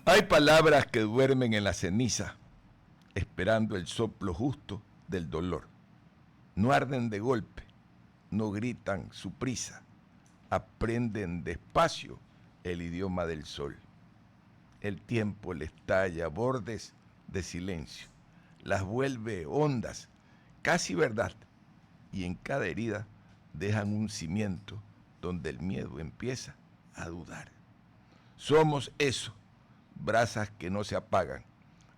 Hay palabras que duermen en la ceniza, esperando el soplo justo del dolor. No arden de golpe, no gritan su prisa, aprenden despacio el idioma del sol. El tiempo les talla bordes de silencio, las vuelve hondas, casi verdad, y en cada herida dejan un cimiento donde el miedo empieza a dudar. Somos eso, brasas que no se apagan,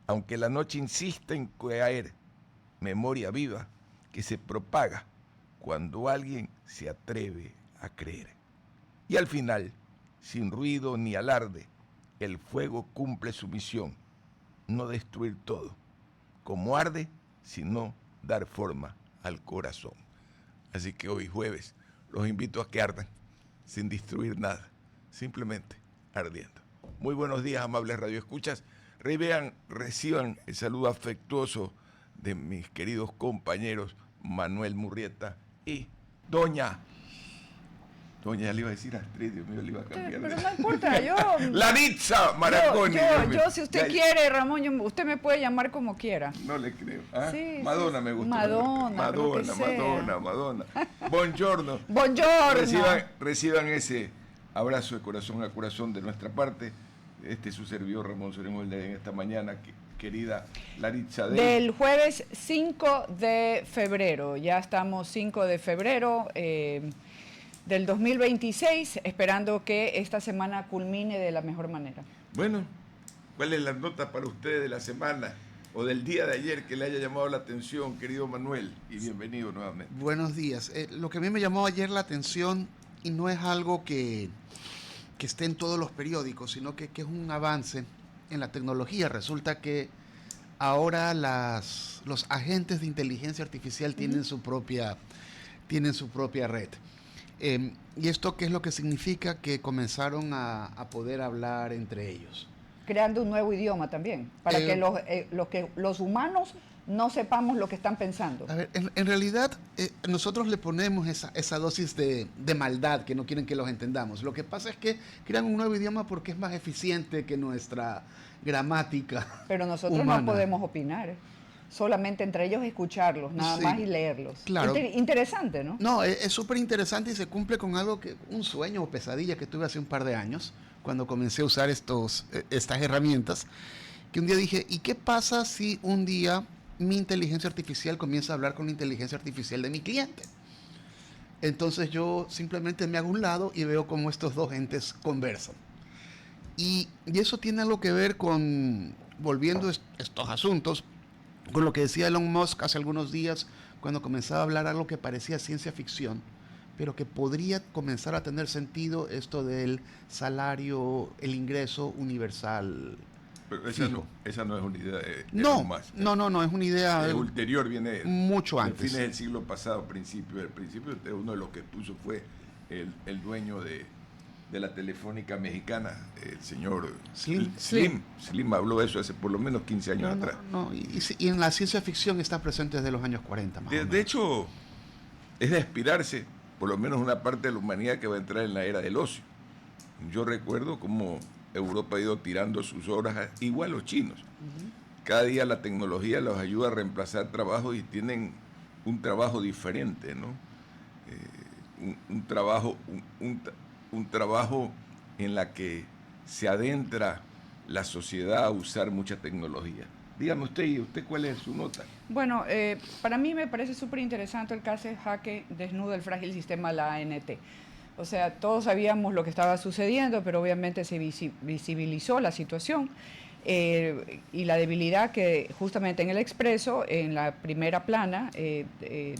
aunque la noche insiste en caer, memoria viva que se propaga cuando alguien se atreve a creer. Y al final, sin ruido ni alarde, el fuego cumple su misión, no destruir todo, como arde, sino dar forma al corazón. Así que hoy jueves los invito a que ardan sin destruir nada, simplemente ardiendo. Muy buenos días, amables radioescuchas. Reciban el saludo afectuoso de mis queridos compañeros Manuel Murrieta y Doña, ya le iba a decir Astrid, Dios mío, le iba a cambiar. Pero no importa, yo... Laritza Marangoni. Yo, si usted quiere, Ramón, usted me puede llamar como quiera. No le creo. ¿Ah? Sí, Madonna sí. me gusta. Madonna. Buongiorno. Buongiorno. Reciban ese abrazo de corazón a corazón de nuestra parte. Este es su servidor Ramón Soremolda en esta mañana, querida Laritza. Del jueves 5 de febrero, ya estamos 5 de febrero del 2026, esperando que esta semana culmine de la mejor manera. Bueno, ¿cuál es la nota para usted de la semana o del día de ayer que le haya llamado la atención, querido Manuel? Y bienvenido nuevamente. Buenos días. Lo que a mí me llamó ayer la atención, y no es algo que esté en todos los periódicos, sino que es un avance en la tecnología. Resulta que ahora los agentes de inteligencia artificial tienen su propia red. ¿Y esto qué es lo que significa? Que comenzaron a poder hablar entre ellos. Creando un nuevo idioma también, para que los humanos no sepamos lo que están pensando. A ver, en realidad nosotros le ponemos esa dosis de maldad que no quieren que los entendamos. Lo que pasa es que crean un nuevo idioma porque es más eficiente que nuestra gramática. Pero nosotros humana. No podemos opinar. Solamente entre ellos escucharlos, nada más y leerlos. Claro. Interesante, ¿no? No, es súper interesante y se cumple con algo un sueño o pesadilla que tuve hace un par de años, cuando comencé a usar estas herramientas, que un día dije, ¿y qué pasa si un día mi inteligencia artificial comienza a hablar con la inteligencia artificial de mi cliente? Entonces yo simplemente me hago a un lado y veo cómo estos dos entes conversan. Y eso tiene algo que ver con, volviendo estos asuntos, con lo que decía Elon Musk hace algunos días, cuando comenzaba a hablar algo que parecía ciencia ficción, pero que podría comenzar a tener sentido, esto del salario, el ingreso universal. Pero esa no es una idea de no, Elon Musk. No, es una idea... ulterior, viene mucho antes. Fines del siglo pasado, principio, uno de los que puso fue el dueño de la telefónica mexicana, el señor Slim habló de eso hace por lo menos 15 años atrás. Y en la ciencia ficción está presente desde los años 40 más o menos. De hecho, es de aspirarse, por lo menos una parte de la humanidad que va a entrar en la era del ocio. Yo recuerdo cómo Europa ha ido tirando sus horas, igual los chinos. Cada día la tecnología los ayuda a reemplazar trabajo y tienen un trabajo diferente, ¿no? Un trabajo en la que se adentra la sociedad a usar mucha tecnología. Dígame usted cuál es su nota. Bueno, para mí me parece súper interesante el caso de Jaque desnuda el frágil sistema de la ANT. O sea, todos sabíamos lo que estaba sucediendo, pero obviamente se visibilizó la situación y la debilidad que justamente en el Expreso, en la primera plana,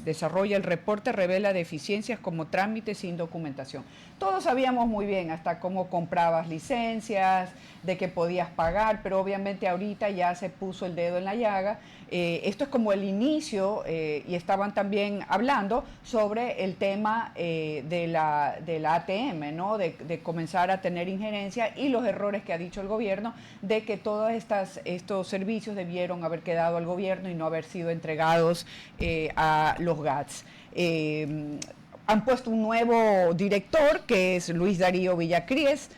desarrolla el reporte, revela deficiencias como trámites sin documentación. Todos sabíamos muy bien hasta cómo comprabas licencias, de que podías pagar, pero obviamente ahorita ya se puso el dedo en la llaga. Esto es como el inicio y estaban también hablando sobre el tema de la ATM, ¿no? De comenzar a tener injerencia y los errores que ha dicho el gobierno de que todos estos servicios debieron haber quedado al gobierno y no haber sido entregados a los GATS. Han puesto un nuevo director que es Luis Darío Villacries,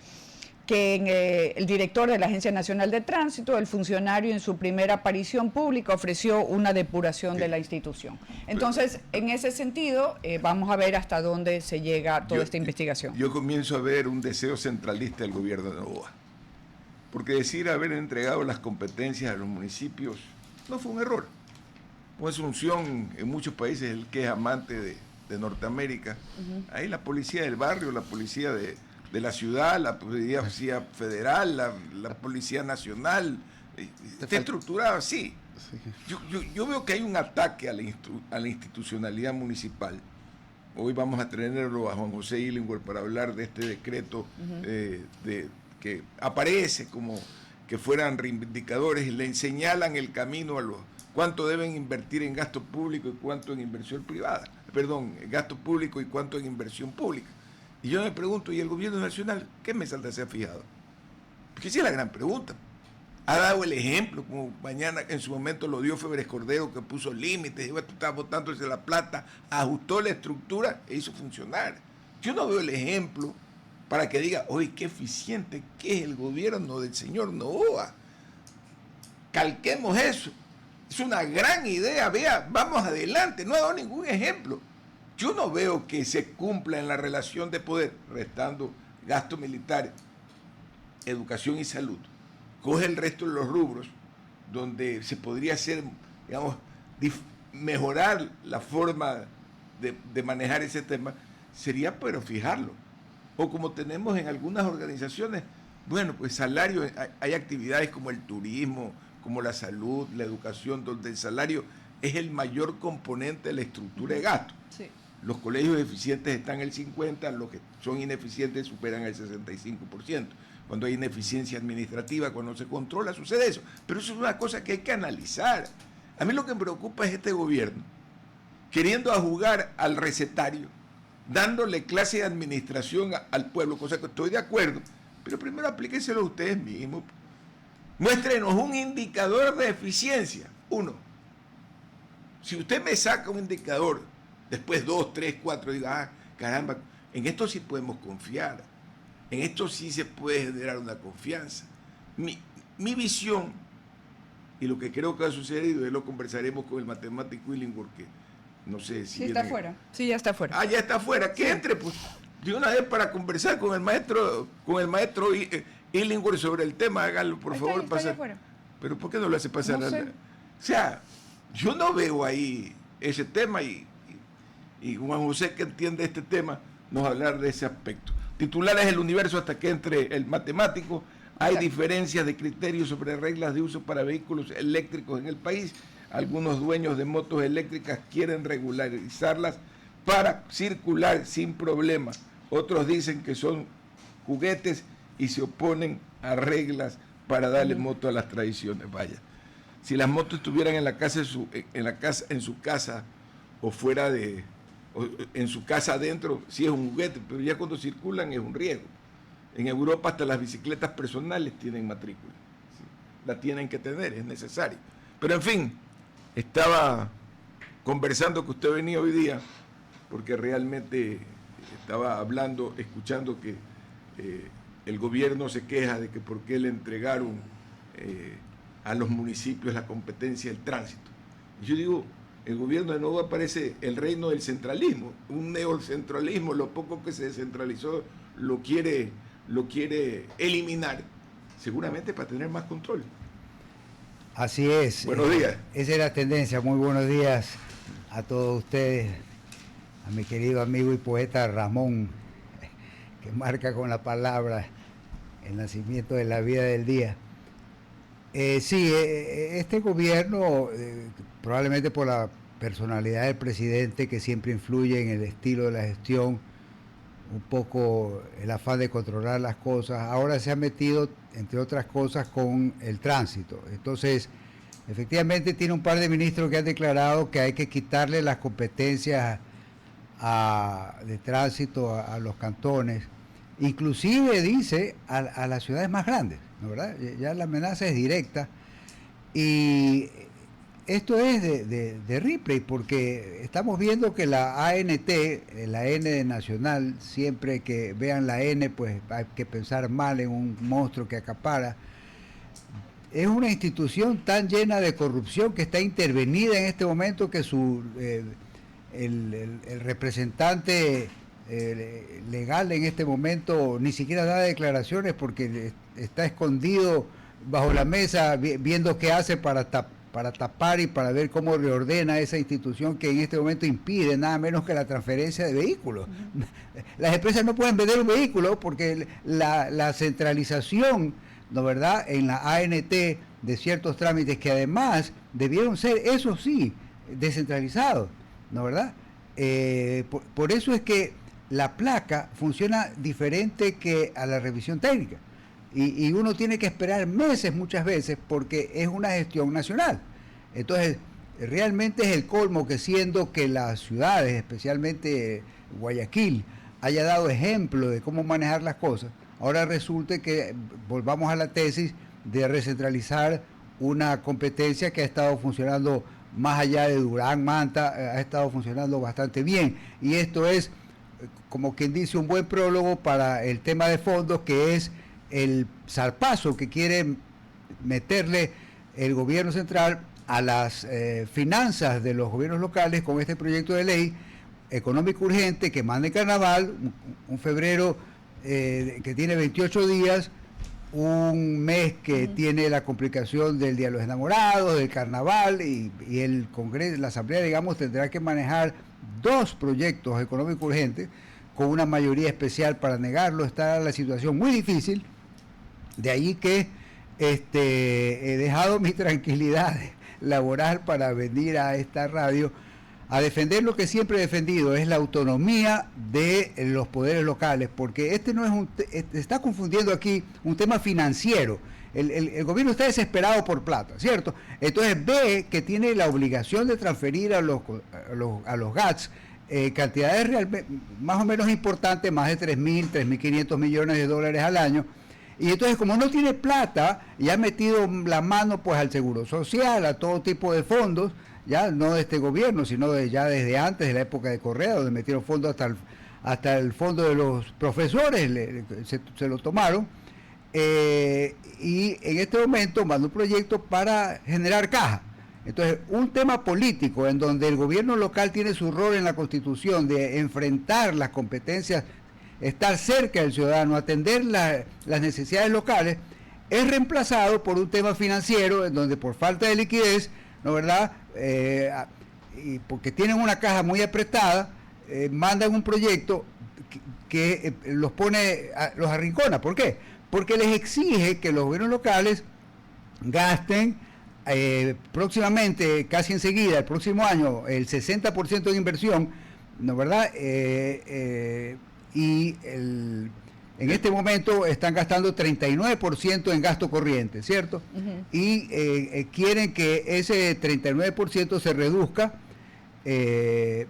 que el director de la Agencia Nacional de Tránsito, el funcionario en su primera aparición pública ofreció una depuración de la institución. Entonces, en ese sentido, vamos a ver hasta dónde se llega toda esta investigación. Yo comienzo a ver un deseo centralista del gobierno de Novoa, porque decir haber entregado las competencias a los municipios no fue un error. Una asunción en muchos países, el que es amante de Norteamérica, ahí la policía del barrio, la policía de la ciudad, la policía federal, la policía nacional, está estructurada así. Yo veo que hay un ataque a la institucionalidad municipal. Hoy vamos a tenerlo a Juan José Illingworth para hablar de este decreto que aparece como que fueran reivindicadores y le señalan el camino a los cuánto deben invertir en gasto público y cuánto en inversión privada. Perdón, en gasto público y cuánto en inversión pública. Y yo me pregunto, ¿y el gobierno nacional qué mensalidad se ha fijado? Porque esa es la gran pregunta. Ha dado el ejemplo, como mañana en su momento lo dio Febres Cordero, que puso límites, tú estás botándose la plata, ajustó la estructura e hizo funcionar. Yo no veo el ejemplo para que diga, oye, qué eficiente que es el gobierno del señor Novoa. Calquemos eso. Es una gran idea, vea, vamos adelante, no ha dado ningún ejemplo. Yo no veo que se cumpla en la relación de poder, restando gastos militares, educación y salud. Coge el resto de los rubros donde se podría hacer, digamos, mejorar la forma de manejar ese tema, sería pero fijarlo. O como tenemos en algunas organizaciones, bueno, pues salario, hay actividades como el turismo, como la salud, la educación, donde el salario es el mayor componente de la estructura de gasto. Sí. Los colegios eficientes están en el 50%, los que son ineficientes superan el 65%. Cuando hay ineficiencia administrativa, cuando se controla, sucede eso. Pero eso es una cosa que hay que analizar. A mí lo que me preocupa es este gobierno, queriendo jugar al recetario, dándole clase de administración al pueblo, cosa que estoy de acuerdo, pero primero aplíquenselo a ustedes mismos. Muéstrenos un indicador de eficiencia. Uno. Si usted me saca un indicador, después 2, 3, 4, diga, caramba, en esto sí podemos confiar. En esto sí se puede generar una confianza. Mi visión, y lo que creo que ha sucedido, y lo conversaremos con el matemático Illingworth, que no sé si... Sí, está afuera. Sí, ya está afuera. Ah, ya está afuera. Que entre, pues, de una vez para conversar con el maestro Illingworth sobre el tema. Háganlo, por favor. Está afuera. Pero ¿por qué no lo hace pasar? No sé. O sea, yo no veo ahí ese tema y Juan José, que entiende este tema, nos va a hablar de ese aspecto. Titulares del Universo hasta que entre el matemático. Hay diferencias de criterios sobre reglas de uso para vehículos eléctricos en el país. Algunos dueños de motos eléctricas quieren regularizarlas para circular sin problema. Otros dicen que son juguetes y se oponen a reglas para darle moto a las tradiciones. Vaya, si las motos estuvieran en la casa, en su casa o fuera de, o en su casa adentro, sí es un juguete, pero ya cuando circulan es un riesgo. En Europa hasta las bicicletas personales tienen matrícula, ¿sí? La tienen que tener, es necesario. Pero en fin, estaba conversando que usted venía hoy día, porque realmente estaba hablando, escuchando que el gobierno se queja de que por qué le entregaron a los municipios la competencia del tránsito. Y yo digo, el gobierno de nuevo aparece el reino del centralismo, un neocentralismo, lo poco que se descentralizó lo quiere eliminar, seguramente para tener más control. Así es. Buenos días. Esa es la tendencia. Muy buenos días a todos ustedes, a mi querido amigo y poeta Ramón, que marca con la palabra el nacimiento de la vida del día. Este gobierno, probablemente por la personalidad del presidente, que siempre influye en el estilo de la gestión, un poco el afán de controlar las cosas, ahora se ha metido, entre otras cosas, con el tránsito. Entonces, efectivamente tiene un par de ministros que han declarado que hay que quitarle las competencias de tránsito a los cantones, inclusive dice a las ciudades más grandes, ¿no, verdad? Ya la amenaza es directa y esto es de Ripley, porque estamos viendo que la ANT, la N nacional, siempre que vean la N, pues hay que pensar mal en un monstruo que acapara. Es una institución tan llena de corrupción que está intervenida en este momento que el representante legal en este momento ni siquiera da declaraciones porque está escondido bajo la mesa viendo qué hace para tapar y para ver cómo reordena esa institución que en este momento impide nada menos que la transferencia de vehículos. Uh-huh. Las empresas no pueden vender un vehículo porque la centralización, ¿no verdad?, en la ANT de ciertos trámites que además debieron ser, eso sí, descentralizados, ¿no verdad? Por eso es que la placa funciona diferente que a la revisión técnica. Y uno tiene que esperar meses muchas veces porque es una gestión nacional. Entonces, realmente es el colmo que siendo que las ciudades, especialmente Guayaquil, haya dado ejemplo de cómo manejar las cosas, ahora resulta que volvamos a la tesis de recentralizar una competencia que ha estado funcionando más allá de Durán, Manta, ha estado funcionando bastante bien. Y esto es, como quien dice, un buen prólogo para el tema de fondos, que es el zarpazo que quiere meterle el gobierno central a las finanzas de los gobiernos locales con este proyecto de ley económico urgente que manda el carnaval, un febrero que tiene 28 días, un mes que tiene la complicación del Día de los Enamorados, del carnaval, y el Congreso, la Asamblea, digamos, tendrá que manejar 2 proyectos económicos urgentes con una mayoría especial para negarlo. Está la situación muy difícil, de ahí que he dejado mi tranquilidad laboral para venir a esta radio a defender lo que siempre he defendido, es la autonomía de los poderes locales, porque no es está confundiendo aquí un tema financiero. El gobierno está desesperado por plata, ¿cierto? Entonces ve que tiene la obligación de transferir a los GATS cantidades realmente más o menos importantes, más de 3.500 millones de dólares al año. Y entonces, como no tiene plata, y ha metido la mano pues al Seguro Social, a todo tipo de fondos, ya no de este gobierno, sino ya desde antes de la época de Correa, donde metieron fondos hasta el fondo de los profesores, se lo tomaron, y en este momento manda un proyecto para generar caja. Entonces, un tema político en donde el gobierno local tiene su rol en la Constitución de enfrentar las competencias, estar cerca del ciudadano, atender las necesidades locales, es reemplazado por un tema financiero en donde por falta de liquidez, ¿no verdad?, y porque tienen una caja muy apretada, mandan un proyecto que los arrincona. ¿Por qué? Porque les exige que los gobiernos locales gasten próximamente, casi enseguida, el próximo año, el 60% de inversión, ¿no verdad? En este momento están gastando 39% en gasto corriente, ¿cierto? Uh-huh. Y quieren que ese 39% se reduzca,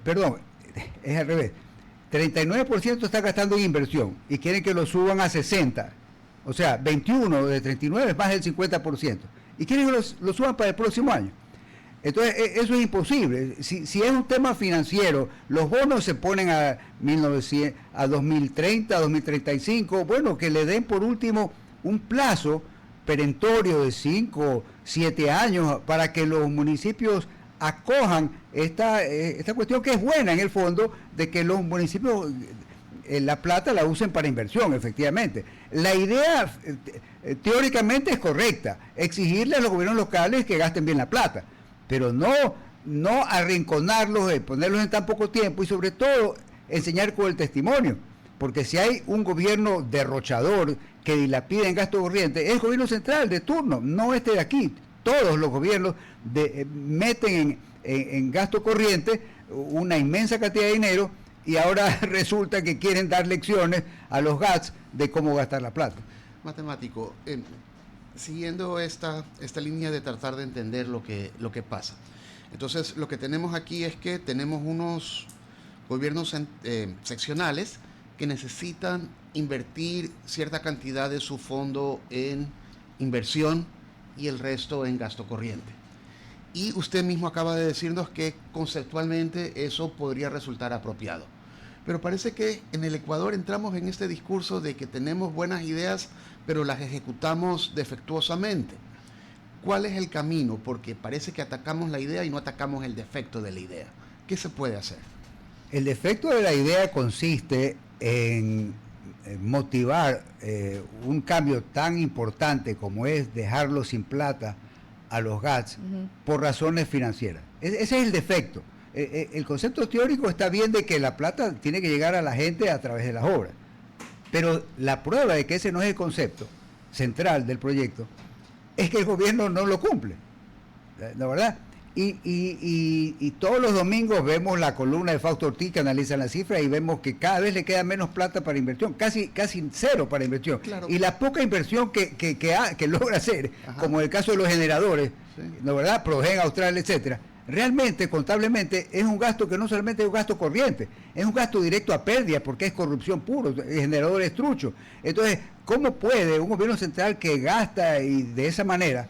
perdón, es al revés, 39% está gastando en inversión y quieren que lo suban a 60%, o sea, 21 de 39 es más del 50%, y quieren que lo suban para el próximo año. Entonces, eso es imposible. Si es un tema financiero, los bonos se ponen a 2030, 2035, bueno, que le den por último un plazo perentorio de 5, 7 años para que los municipios acojan esta cuestión, que es buena en el fondo, de que los municipios la plata la usen para inversión, efectivamente. La idea teóricamente es correcta, exigirle a los gobiernos locales que gasten bien la plata, pero no arrinconarlos, ponerlos en tan poco tiempo, y sobre todo enseñar con el testimonio, porque si hay un gobierno derrochador que dilapida en gasto corriente, es el gobierno central de turno, no este de aquí. Todos los gobiernos meten en gasto corriente una inmensa cantidad de dinero, y ahora resulta que quieren dar lecciones a los GATS de cómo gastar la plata. Matemático, siguiendo esta línea de tratar de entender lo que pasa. Entonces, lo que tenemos aquí es que tenemos unos gobiernos seccionales que necesitan invertir cierta cantidad de su fondo en inversión y el resto en gasto corriente. y usted mismo acaba de decirnos que conceptualmente eso podría resultar apropiado. Pero parece que en el Ecuador entramos en este discurso de que tenemos buenas ideas, pero las ejecutamos defectuosamente. ¿Cuál es el camino? Porque parece que atacamos la idea y no atacamos el defecto de la idea. ¿Qué se puede hacer? El defecto de la idea consiste en motivar un cambio tan importante como es dejarlo sin plata a los GATS por razones financieras. Ese es el defecto. El concepto teórico está bien de que la plata tiene que llegar a la gente a través de las obras, pero la prueba de que ese no es el concepto central del proyecto es que el gobierno no lo cumple, ¿la verdad? Y todos los domingos vemos la columna de Fausto Ortiz que analiza las cifras y vemos que cada vez le queda menos plata para inversión, casi cero para inversión. Claro. Y la poca inversión que logra hacer, como en el caso de los generadores, sí, ¿no, verdad? Progen, Austral, etcétera, realmente, contablemente, es un gasto que no solamente es un gasto corriente, es un gasto directo a pérdida porque es corrupción puro, generadores truchos. Entonces, ¿cómo puede un gobierno central que gasta y de esa manera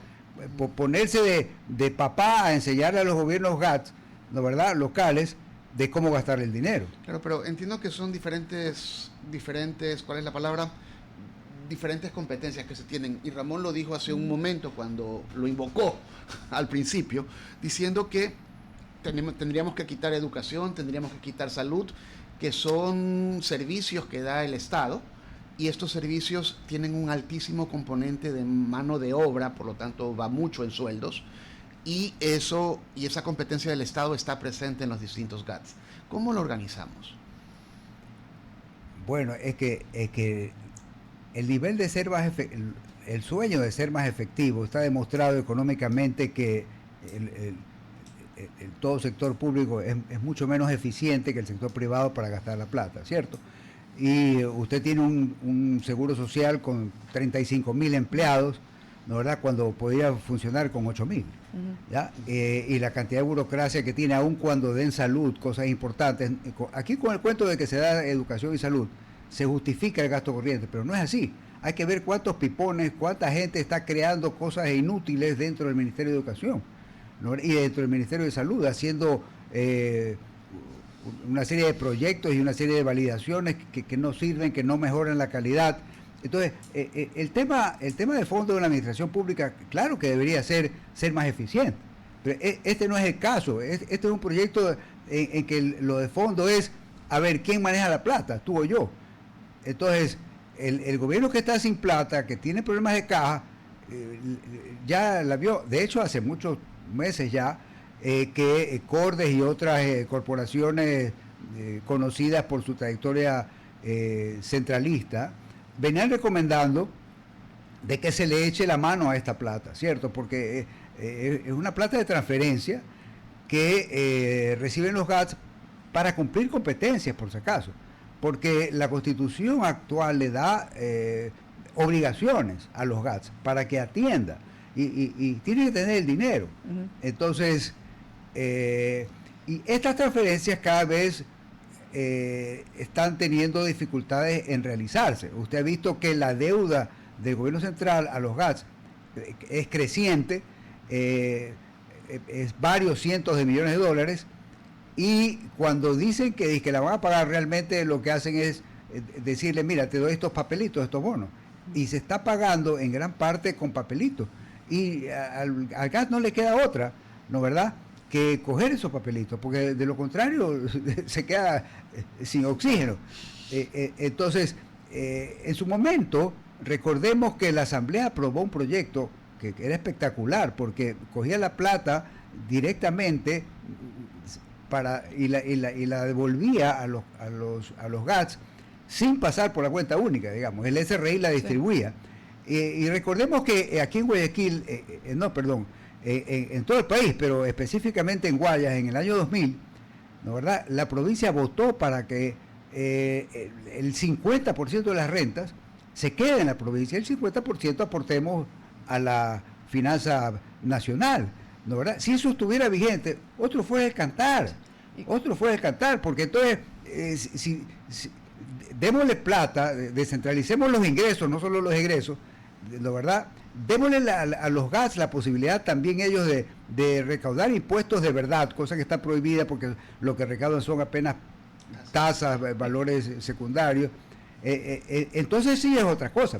ponerse de papá a enseñarle a los gobiernos GATS, ¿no, verdad?, locales, de cómo gastar el dinero? Claro, pero entiendo que son diferentes, ¿cuál es la palabra? Diferentes competencias que se tienen. Y Ramón lo dijo hace un momento cuando lo invocó al principio, diciendo que tendríamos que quitar educación, tendríamos que quitar salud, que son servicios que da el Estado, y estos servicios tienen un altísimo componente de mano de obra, por lo tanto va mucho en sueldos, y esa competencia del Estado está presente en los distintos GATS. ¿Cómo lo organizamos? Bueno, es que el nivel de ser más el sueño de ser más efectivo está demostrado económicamente que todo sector público es mucho menos eficiente que el sector privado para gastar la plata, ¿cierto? Y usted tiene un seguro social con 35.000 empleados, ¿no, verdad?, cuando podía funcionar con 8.000, ¿ya? Y la cantidad de burocracia que tiene, aun cuando den salud, cosas importantes. Aquí con el cuento de que se da educación y salud, se justifica el gasto corriente, pero no es así. Hay que ver cuántos pipones, cuánta gente está creando cosas inútiles dentro del Ministerio de Educación, ¿no?, y dentro del Ministerio de Salud, haciendo una serie de proyectos y una serie de validaciones que no sirven, que no mejoran la calidad. Entonces, el tema de fondo de la administración pública, claro que debería ser más eficiente, pero este no es el caso. Este es un proyecto en que lo de fondo es, a ver, ¿quién maneja la plata? ¿Tú o yo? Entonces, el gobierno que está sin plata, que tiene problemas de caja, ya la vio, de hecho hace muchos meses ya, que Cordes y otras corporaciones conocidas por su trayectoria centralista venían recomendando de que se le eche la mano a esta plata, ¿cierto? Porque es una plata de transferencia que reciben los GATS para cumplir competencias, por si acaso, porque la Constitución actual le da obligaciones a los GATS para que atienda y tiene que tener el dinero. Entonces, y estas transferencias cada vez están teniendo dificultades en realizarse. Usted ha visto que la deuda del gobierno central a los GATS es creciente, es varios cientos de millones de dólares, y cuando dicen que la van a pagar, realmente lo que hacen es decirle, mira, te doy estos papelitos, estos bonos, y se está pagando en gran parte con papelitos, y al GATS no le queda otra, ¿no, verdad?, que coger esos papelitos, porque de lo contrario se queda sin oxígeno. Entonces, en su momento, recordemos que la Asamblea aprobó un proyecto que era espectacular, porque cogía la plata directamente y la devolvía a los GATS sin pasar por la cuenta única, digamos. El SRI la distribuía. Sí. Y recordemos que aquí en Guayaquil, en todo el país, pero específicamente en Guayas, en el año 2000, ¿no, verdad?, la provincia votó para que el 50% de las rentas se quede en la provincia, el 50% aportemos a la finanza nacional, ¿no, verdad? Si eso estuviera vigente, otro fuera el cantar, porque entonces, si démosle plata, descentralicemos los ingresos, no solo los egresos, ¿no, verdad?, démosle a los GATS la posibilidad también ellos de recaudar impuestos de verdad, cosa que está prohibida porque lo que recaudan son apenas tasas, valores secundarios. Entonces sí es otra cosa.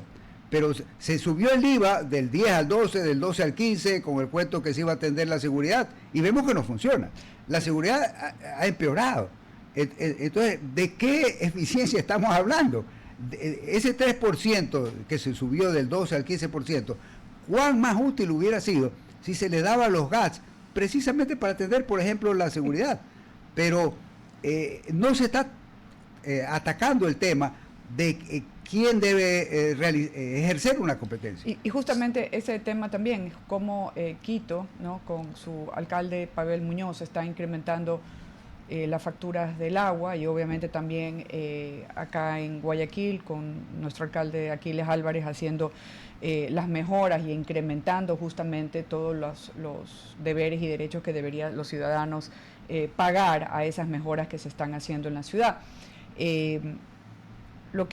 Pero se subió el IVA del 10 al 12, del 12 al 15, con el cuento que se iba a atender la seguridad, y vemos que no funciona. La seguridad ha empeorado. Entonces, ¿de qué eficiencia estamos hablando? Ese 3% que se subió del 12 al 15%, ¿cuán más útil hubiera sido si se le daba a los GATS precisamente para atender, por ejemplo, la seguridad? Pero no se está atacando el tema de quién debe ejercer una competencia. Y justamente ese tema también, como Quito, ¿no?, con su alcalde Pavel Muñoz, está incrementando las facturas del agua, y obviamente también acá en Guayaquil, con nuestro alcalde Aquiles Álvarez haciendo las mejoras y incrementando justamente todos los deberes y derechos que deberían los ciudadanos pagar a esas mejoras que se están haciendo en la ciudad. Lo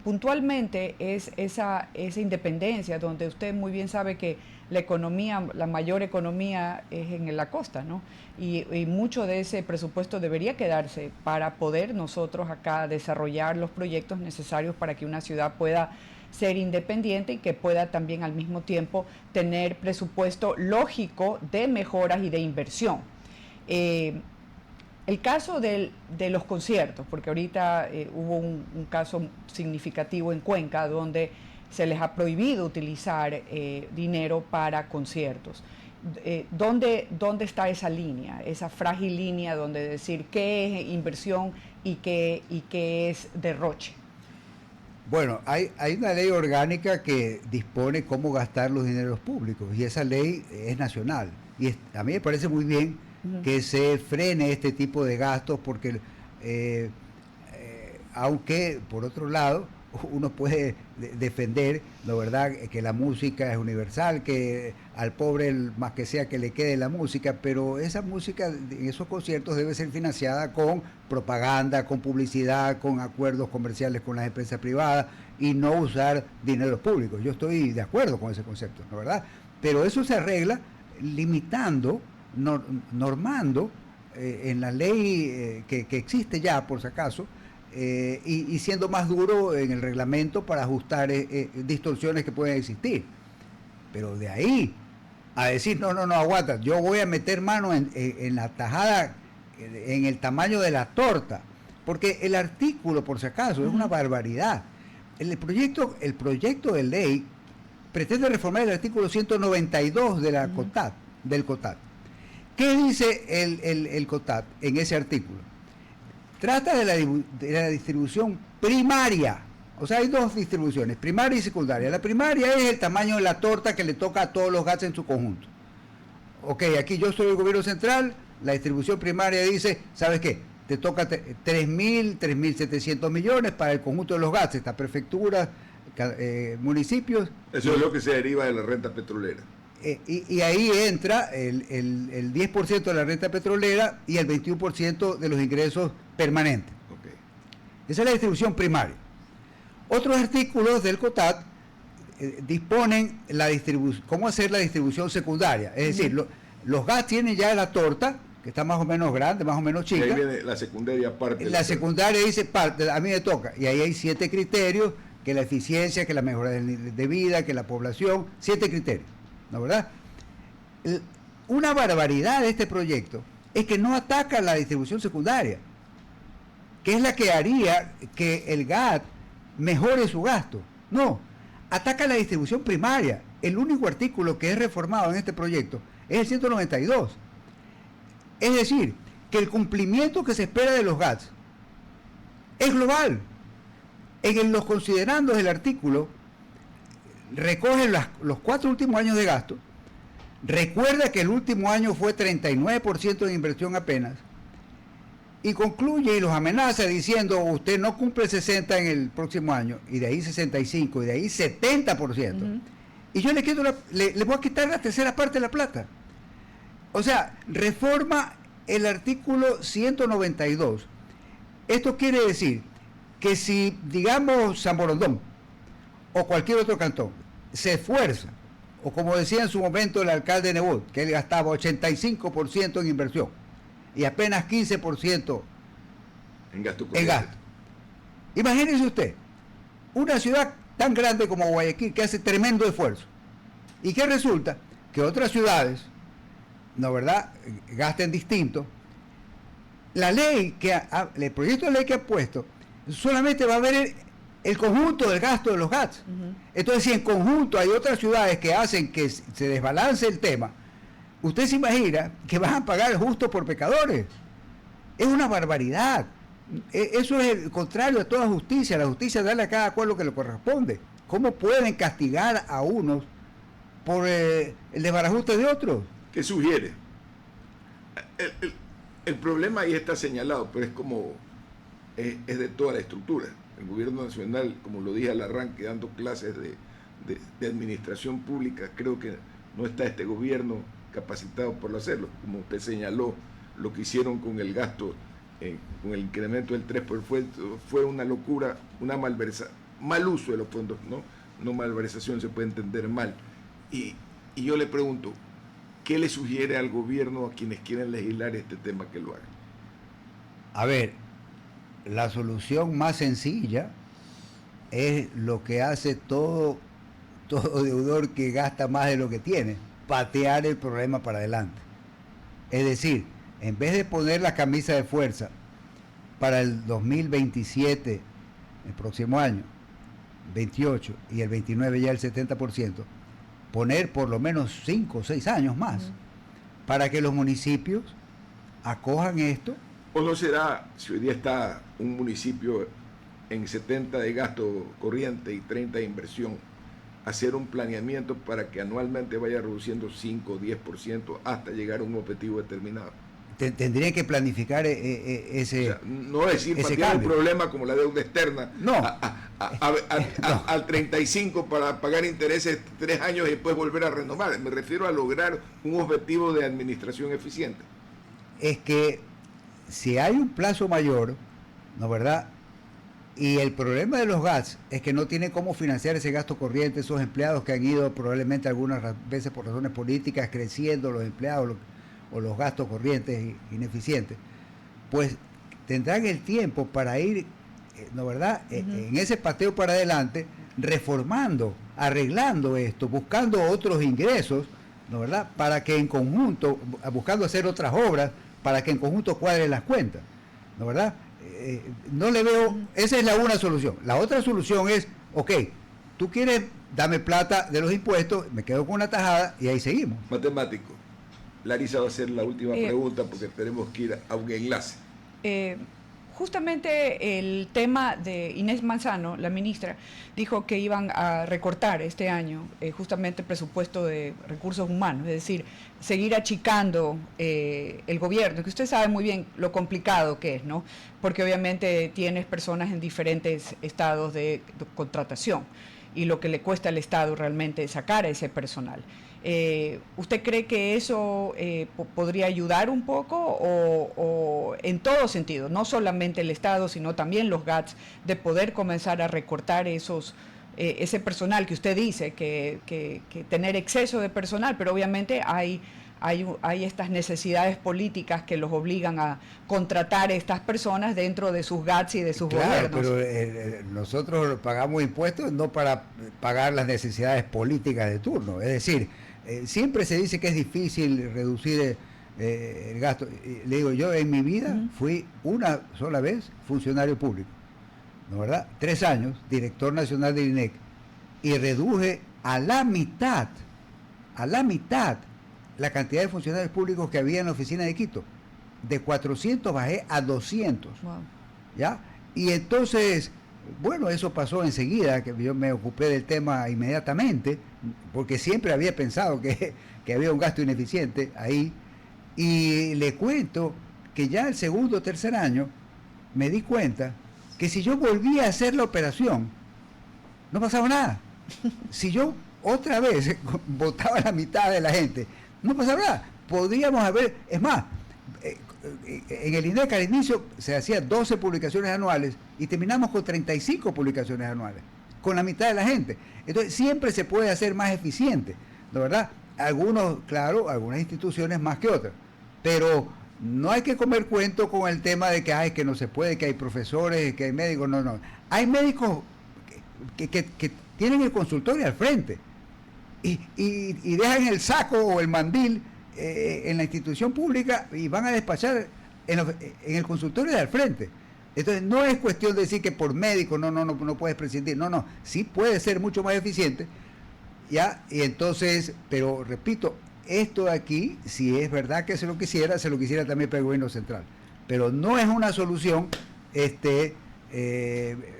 puntualmente es esa independencia, donde usted muy bien sabe que la economía, la mayor economía es en la costa, ¿no? Y mucho de ese presupuesto debería quedarse para poder nosotros acá desarrollar los proyectos necesarios para que una ciudad pueda ser independiente y que pueda también al mismo tiempo tener presupuesto lógico de mejoras y de inversión. El caso de los conciertos, porque ahorita hubo un caso significativo en Cuenca donde se les ha prohibido utilizar dinero para conciertos. ¿Dónde está esa línea, esa frágil línea donde decir qué es inversión y qué es derroche? Bueno, hay una ley orgánica que dispone cómo gastar los dineros públicos, y esa ley es nacional. Y a mí me parece muy bien que se frene este tipo de gastos, porque aunque por otro lado uno puede defender, ¿no, verdad?, que la música es universal, que al pobre más que sea que le quede la música, pero esa música en esos conciertos debe ser financiada con propaganda, con publicidad, con acuerdos comerciales con las empresas privadas, y no usar dineros públicos. Yo estoy de acuerdo con ese concepto, ¿no, verdad? Pero eso se arregla limitando, normando en la ley que existe ya, por si acaso, y siendo más duro en el reglamento para ajustar distorsiones que pueden existir. Pero de ahí a decir, no, aguanta, yo voy a meter mano en la tajada, en el tamaño de la torta, porque el artículo, por si acaso, es una barbaridad. El proyecto de ley pretende reformar el artículo 192 de la COTAD, del COTAD. ¿Qué dice el COTAD en ese artículo? Trata de la distribución primaria. O sea, hay dos distribuciones, primaria y secundaria. La primaria es el tamaño de la torta que le toca a todos los GATS en su conjunto. Ok, aquí yo soy el gobierno central, la distribución primaria dice, ¿sabes qué? Te toca 3.700 millones para el conjunto de los GATS, estas prefecturas, municipios. Eso es lo que se deriva de la renta petrolera. Y ahí entra el 10% de la renta petrolera y el 21% de los ingresos permanentes. Okay. Esa es la distribución primaria. Otros artículos del COTAD disponen cómo hacer la distribución secundaria. Es decir, los GATS tienen ya la torta, que está más o menos grande, más o menos chica. Y ahí viene la secundaria parte. La secundaria dice, a mí me toca. Y ahí hay 7 criterios, que la eficiencia, que la mejora de vida, que la población, 7 criterios. ¿No, verdad? Una barbaridad de este proyecto es que no ataca la distribución secundaria, que es la que haría que el GAT mejore su gasto. No, ataca la distribución primaria. El único artículo que es reformado en este proyecto es el 192. Es decir, que el cumplimiento que se espera de los GATS es global. En los considerandos del artículo recoge los 4 últimos años de gasto, recuerda que el último año fue 39% de inversión apenas, y concluye y los amenaza diciendo, usted no cumple 60 en el próximo año, y de ahí 65, y de ahí 70%. Y yo le voy a quitar la tercera parte de la plata. O sea, reforma el artículo 192. Esto quiere decir que si, digamos, San Borondón o cualquier otro cantón se esfuerza O como decía en su momento el alcalde de Nebot, que él gastaba 85% en inversión y apenas 15% En gasto en corriente. gasto. Imagínese usted, una ciudad tan grande como Guayaquil que hace tremendo esfuerzo y que resulta que otras ciudades, ¿no verdad?, gasten distinto. La ley el proyecto de ley que ha puesto solamente va a ver el conjunto del gasto de los GATS. Entonces, si en conjunto hay otras ciudades que hacen que se desbalance el tema, usted se imagina que van a pagar justo por pecadores. Es una barbaridad. Eso es el contrario a toda justicia. La justicia es darle a cada cual lo que le corresponde. ¿Cómo pueden castigar a unos por el desbarajuste de otros? ¿Qué sugiere? El problema ahí está señalado, pero es como es de toda la estructura. El gobierno nacional, como lo dije al arranque, dando clases de administración pública, creo que no está este gobierno capacitado por hacerlo. Como usted señaló, lo que hicieron con el gasto, con el incremento del 3%, fue una locura, una mal uso de los fondos, ¿no? No malversación, se puede entender mal. Y yo le pregunto, ¿qué le sugiere al gobierno, a quienes quieren legislar este tema, que lo hagan? A ver, la solución más sencilla es lo que hace todo deudor que gasta más de lo que tiene, patear el problema para adelante. Es decir, en vez de poner la camisa de fuerza para el 2027, el próximo año, 28 y el 29 ya el 70%, poner por lo menos 5 o 6 años más para que los municipios acojan esto. ¿O no será, si hoy día está un municipio en 70 de gasto corriente y 30 de inversión, hacer un planeamiento para que anualmente vaya reduciendo 5 o 10% hasta llegar a un objetivo determinado? Tendrían que planificar ese, o sea, no decir patear un problema como la deuda externa al 35 para pagar intereses 3 años y después volver a renovar. Me refiero a lograr un objetivo de administración eficiente. Es que si hay un plazo mayor, ¿no verdad? Y el problema de los GATS es que no tienen cómo financiar ese gasto corriente, esos empleados que han ido probablemente algunas veces por razones políticas creciendo los empleados o los gastos corrientes ineficientes, pues tendrán el tiempo para ir, ¿no verdad?, en ese pateo para adelante, reformando, arreglando esto, buscando otros ingresos, ¿no verdad?, para que en conjunto, buscando hacer otras obras, para que en conjunto cuadren las cuentas, ¿no verdad? No le veo, esa es la una solución. La otra solución es, ok, tú quieres, dame plata de los impuestos, me quedo con una tajada y ahí seguimos. Matemático. Larisa va a hacer la última pregunta porque tenemos que ir a un enlace. Justamente el tema de Inés Manzano, la ministra, dijo que iban a recortar este año justamente el presupuesto de recursos humanos, es decir, seguir achicando el gobierno, que usted sabe muy bien lo complicado que es, ¿no? Porque obviamente tienes personas en diferentes estados de contratación y lo que le cuesta al Estado realmente sacar a ese personal. ¿Usted cree que eso podría ayudar un poco o en todo sentido, no solamente el Estado, sino también los GATS, de poder comenzar a recortar ese personal que usted dice, que tener exceso de personal, pero obviamente hay estas necesidades políticas que los obligan a contratar a estas personas dentro de sus GATS y de sus gobiernos? Pero nosotros pagamos impuestos no para pagar las necesidades políticas de turno, es decir, siempre se dice que es difícil reducir el gasto. Le digo, yo en mi vida fui una sola vez funcionario público, ¿no verdad? 3 años, director nacional del INEC, y reduje a la mitad la cantidad de funcionarios públicos que había en la oficina de Quito. De 400 bajé a 200. Wow. ¿Ya? Y entonces, bueno, eso pasó enseguida, que yo me ocupé del tema inmediatamente, porque siempre había pensado que había un gasto ineficiente ahí. Y le cuento que ya el segundo o tercer año me di cuenta que si yo volvía a hacer la operación, no pasaba nada. Si yo otra vez votaba la mitad de la gente, no pasaba nada. Podríamos haber, es más, en el INEC al inicio se hacían 12 publicaciones anuales y terminamos con 35 publicaciones anuales, con la mitad de la gente. Entonces siempre se puede hacer más eficiente, ¿no verdad? Algunos, claro, algunas instituciones más que otras, pero no hay que comer cuento con el tema de que ay, que no se puede, que hay profesores, que hay médicos, no. Hay médicos que tienen el consultorio al frente y dejan el saco o el mandil en la institución pública y van a despachar en el consultorio de al frente. Entonces no es cuestión de decir que por médico no puedes prescindir, sí puede ser mucho más eficiente, ya, y entonces, pero repito, esto de aquí, si es verdad que se lo quisiera también para el gobierno central, pero no es una solución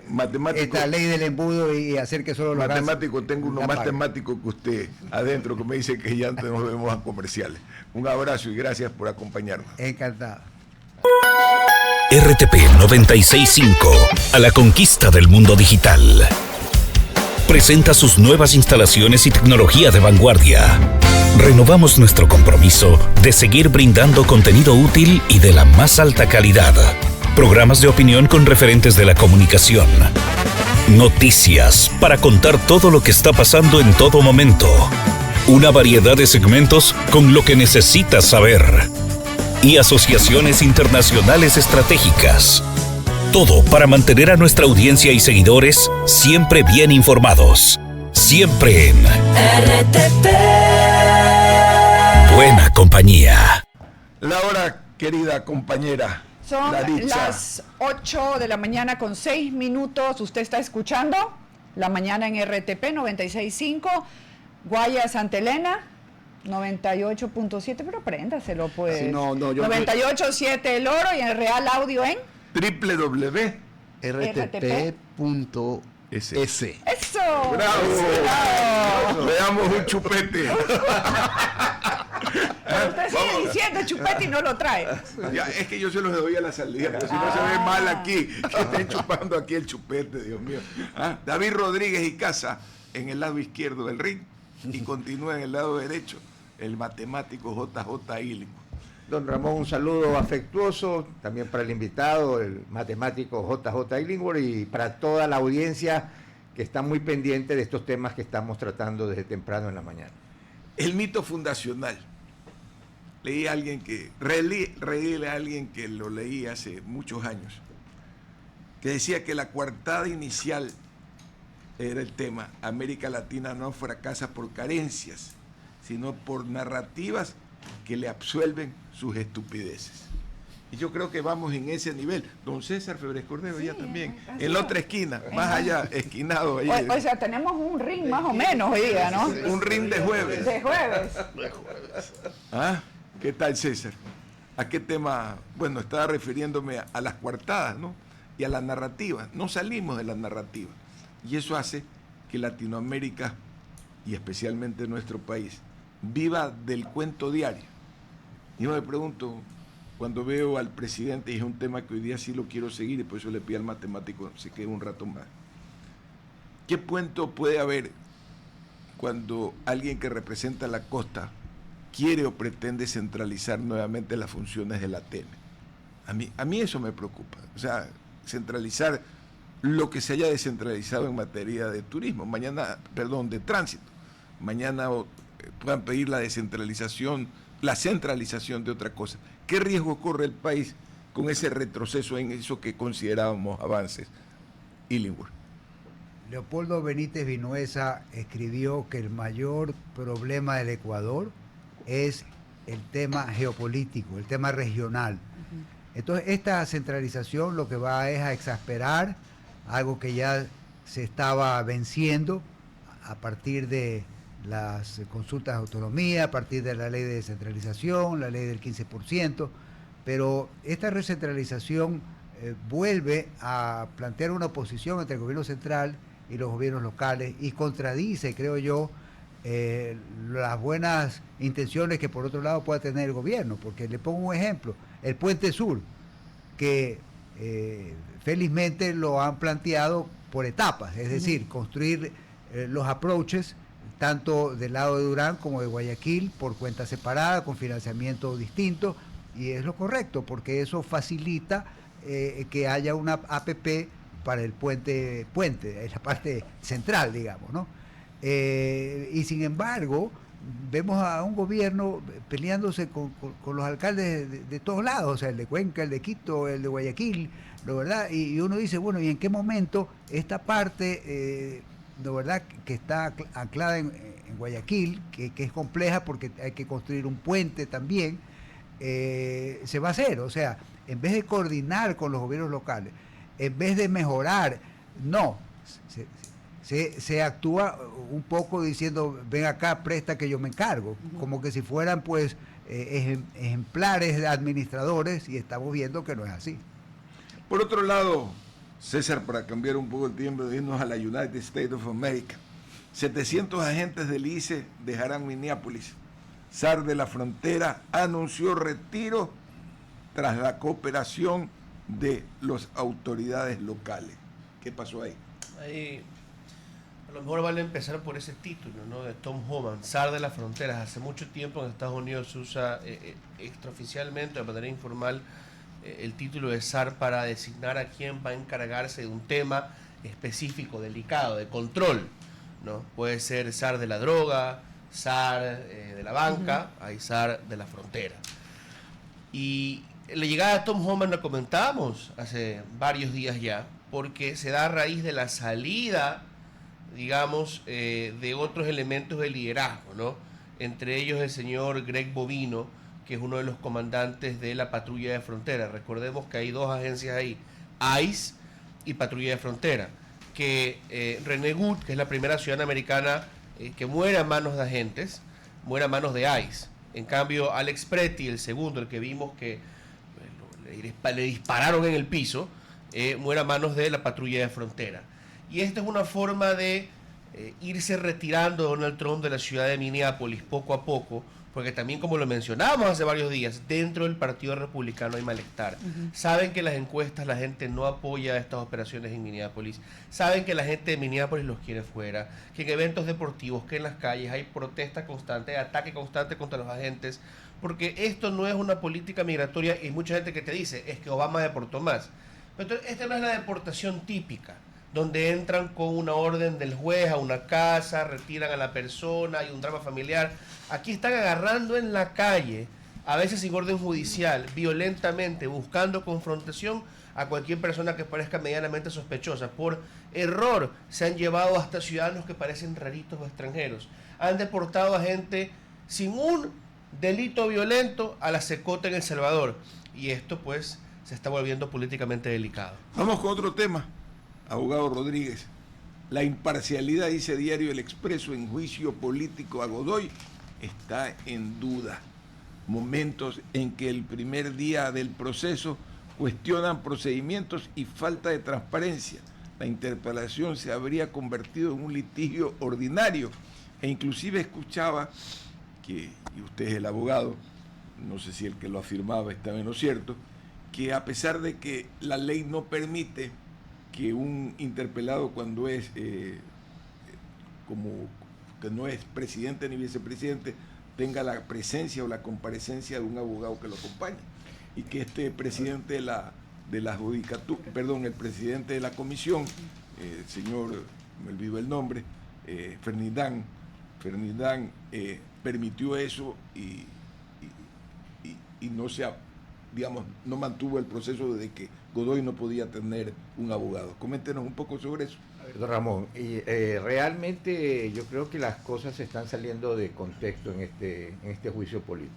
matemático, esta ley del embudo y hacer que solo lo hagan. Matemático, tengo uno más temático que usted adentro que me dice que ya antes nos vemos a comerciales. Un abrazo y gracias por acompañarnos. Encantado. RTP 965, a la conquista del mundo digital. Presenta sus nuevas instalaciones y tecnología de vanguardia. Renovamos nuestro compromiso de seguir brindando contenido útil y de la más alta calidad. Programas de opinión con referentes de la comunicación. Noticias para contar todo lo que está pasando en todo momento. Una variedad de segmentos con lo que necesitas saber. Y asociaciones internacionales estratégicas. Todo para mantener a nuestra audiencia y seguidores siempre bien informados. Siempre en RTP. Buena compañía. La hora, querida compañera. Son las 8 de la mañana con 6 minutos. Usted está escuchando La Mañana en RTP 96.5, Guaya Santa Elena 98.7, pero préndaselo pues. Sí, no, yo 98.7 El Oro y el Real Audio en www.rtp.es. Eso. ¡Bravo! Le damos un chupete. Pero usted sigue diciendo chupete y no lo trae. Ya, es que yo se los doy a la salida, pero si no se ve mal aquí, que estén chupando aquí el chupete, Dios mío. David Rodríguez y Casa en el lado izquierdo del ring y continúa en el lado derecho el matemático JJ Illingworth. Don Ramón, un saludo afectuoso también para el invitado, el matemático JJ Illingworth, y para toda la audiencia que está muy pendiente de estos temas que estamos tratando desde temprano en la mañana. El mito fundacional. Leí a alguien que, reí a alguien que lo leí hace muchos años, que decía que la coartada inicial era el tema: América Latina no fracasa por carencias, sino por narrativas que le absuelven sus estupideces. Y yo creo que vamos en ese nivel. Don César Febres Cordero, sí, ya también, en la otra esquina, más allá, esquinado ahí. O sea, tenemos un ring más o menos hoy día, ¿no? Un ring de jueves. De jueves. ¿Ah? ¿Qué tal, César? ¿A qué tema? Bueno, estaba refiriéndome a las coartadas, ¿no? Y a la narrativa. No salimos de la narrativa. Y eso hace que Latinoamérica, y especialmente nuestro país, viva del cuento diario. Yo me pregunto, cuando veo al presidente, y es un tema que hoy día sí lo quiero seguir, y por eso le pido al matemático se quede un rato más. ¿Qué cuento puede haber cuando alguien que representa la costa quiere o pretende centralizar nuevamente las funciones de la TEM? A mí eso me preocupa. O sea, centralizar lo que se haya descentralizado en materia de turismo, de tránsito. Mañana puedan pedir la centralización de otra cosa. ¿Qué riesgo corre el país con ese retroceso en eso que considerábamos avances? Illingworth. Leopoldo Benítez Vinuesa escribió que el mayor problema del Ecuador es el tema geopolítico, el tema regional. Entonces, esta centralización lo que va es a exasperar algo que ya se estaba venciendo a partir de las consultas de autonomía, a partir de la ley de descentralización, la ley del 15%, pero esta recentralización vuelve a plantear una oposición entre el gobierno central y los gobiernos locales y contradice, creo yo, las buenas intenciones que por otro lado pueda tener el gobierno, porque le pongo un ejemplo, el Puente Sur, que felizmente lo han planteado por etapas, es decir, construir los approaches tanto del lado de Durán como de Guayaquil por cuenta separada, con financiamiento distinto, y es lo correcto, porque eso facilita que haya una APP para el puente, es la parte central, digamos, ¿no? Y sin embargo, vemos a un gobierno peleándose con los alcaldes de todos lados, o sea, el de Cuenca, el de Quito, el de Guayaquil, ¿no, verdad? Y uno dice, bueno, ¿y en qué momento esta parte, ¿no, verdad?, que está anclada en Guayaquil, que es compleja porque hay que construir un puente también, se va a hacer? O sea, en vez de coordinar con los gobiernos locales, en vez de mejorar, no, se actúa un poco diciendo, ven acá, presta que yo me encargo, como que si fueran pues ejemplares de administradores, y estamos viendo que no es así. Por otro lado, César, para cambiar un poco el tiempo de irnos a la United States of America, 700 agentes del ICE dejarán Minneapolis. SAR de la Frontera anunció retiro tras la cooperación de las autoridades locales. ¿Qué pasó ahí? Ahí, a lo mejor vale empezar por ese título, ¿no?, de Tom Homan, SAR de las Fronteras. Hace mucho tiempo en Estados Unidos se usa extraoficialmente, de manera informal, el título de SAR para designar a quién va a encargarse de un tema específico, delicado, de control, ¿no? Puede ser SAR de la droga, SAR de la banca, hay SAR de la frontera. Y la llegada de Tom Homan la comentábamos hace varios días ya, porque se da a raíz de la salida, digamos, de otros elementos de liderazgo, ¿no? Entre ellos el señor Greg Bovino, que es uno de los comandantes de la patrulla de frontera. Recordemos que hay dos agencias ahí, ICE y patrulla de frontera, que René Good, que es la primera ciudadana americana que muere a manos de agentes, muere a manos de ICE. En cambio, Alex Preti, el segundo, el que vimos que le dispararon en el piso, muere a manos de la patrulla de frontera. Y esta es una forma de irse retirando Donald Trump de la ciudad de Minneapolis poco a poco, porque también, como lo mencionábamos hace varios días, dentro del Partido Republicano hay malestar. Saben que las encuestas, la gente no apoya estas operaciones en Minneapolis. Saben que la gente de Minneapolis los quiere fuera, que en eventos deportivos, que en las calles hay protesta constante, hay ataque constante contra los agentes, porque esto no es una política migratoria, y mucha gente que te dice, es que Obama deportó más. Pero esta no es la deportación típica, donde entran con una orden del juez a una casa, retiran a la persona, hay un drama familiar. Aquí están agarrando en la calle, a veces sin orden judicial, violentamente, buscando confrontación a cualquier persona que parezca medianamente sospechosa. Por error se han llevado hasta ciudadanos que parecen raritos o extranjeros. Han deportado a gente sin un delito violento a la Secota en El Salvador. Y esto pues se está volviendo políticamente delicado. Vamos con otro tema. Abogado Rodríguez, la imparcialidad, dice diario El Expreso, en juicio político a Godoy está en duda. Momentos en que el primer día del proceso cuestionan procedimientos y falta de transparencia. La interpelación se habría convertido en un litigio ordinario, e inclusive escuchaba que, y usted es el abogado, no sé si el que lo afirmaba está en lo cierto, que a pesar de que la ley no permite que un interpelado, cuando es como que no es presidente ni vicepresidente, tenga la presencia o la comparecencia de un abogado que lo acompañe, y que este presidente de la judicatura, perdón, el presidente de la comisión, el señor, me olvido el nombre, Fernindán, permitió eso y no se, digamos, no mantuvo el proceso de que Godoy no podía tener un abogado. Coméntenos un poco sobre eso. Don Ramón, realmente yo creo que las cosas están saliendo de contexto en este juicio político.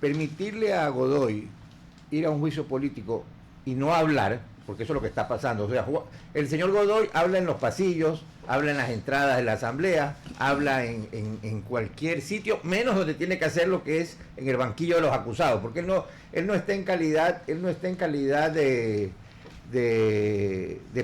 Permitirle a Godoy ir a un juicio político y no hablar, porque eso es lo que está pasando. O sea, el señor Godoy habla en los pasillos, habla en las entradas de la asamblea, habla en cualquier sitio, menos donde tiene que hacer lo que es en el banquillo de los acusados, porque él no está en calidad de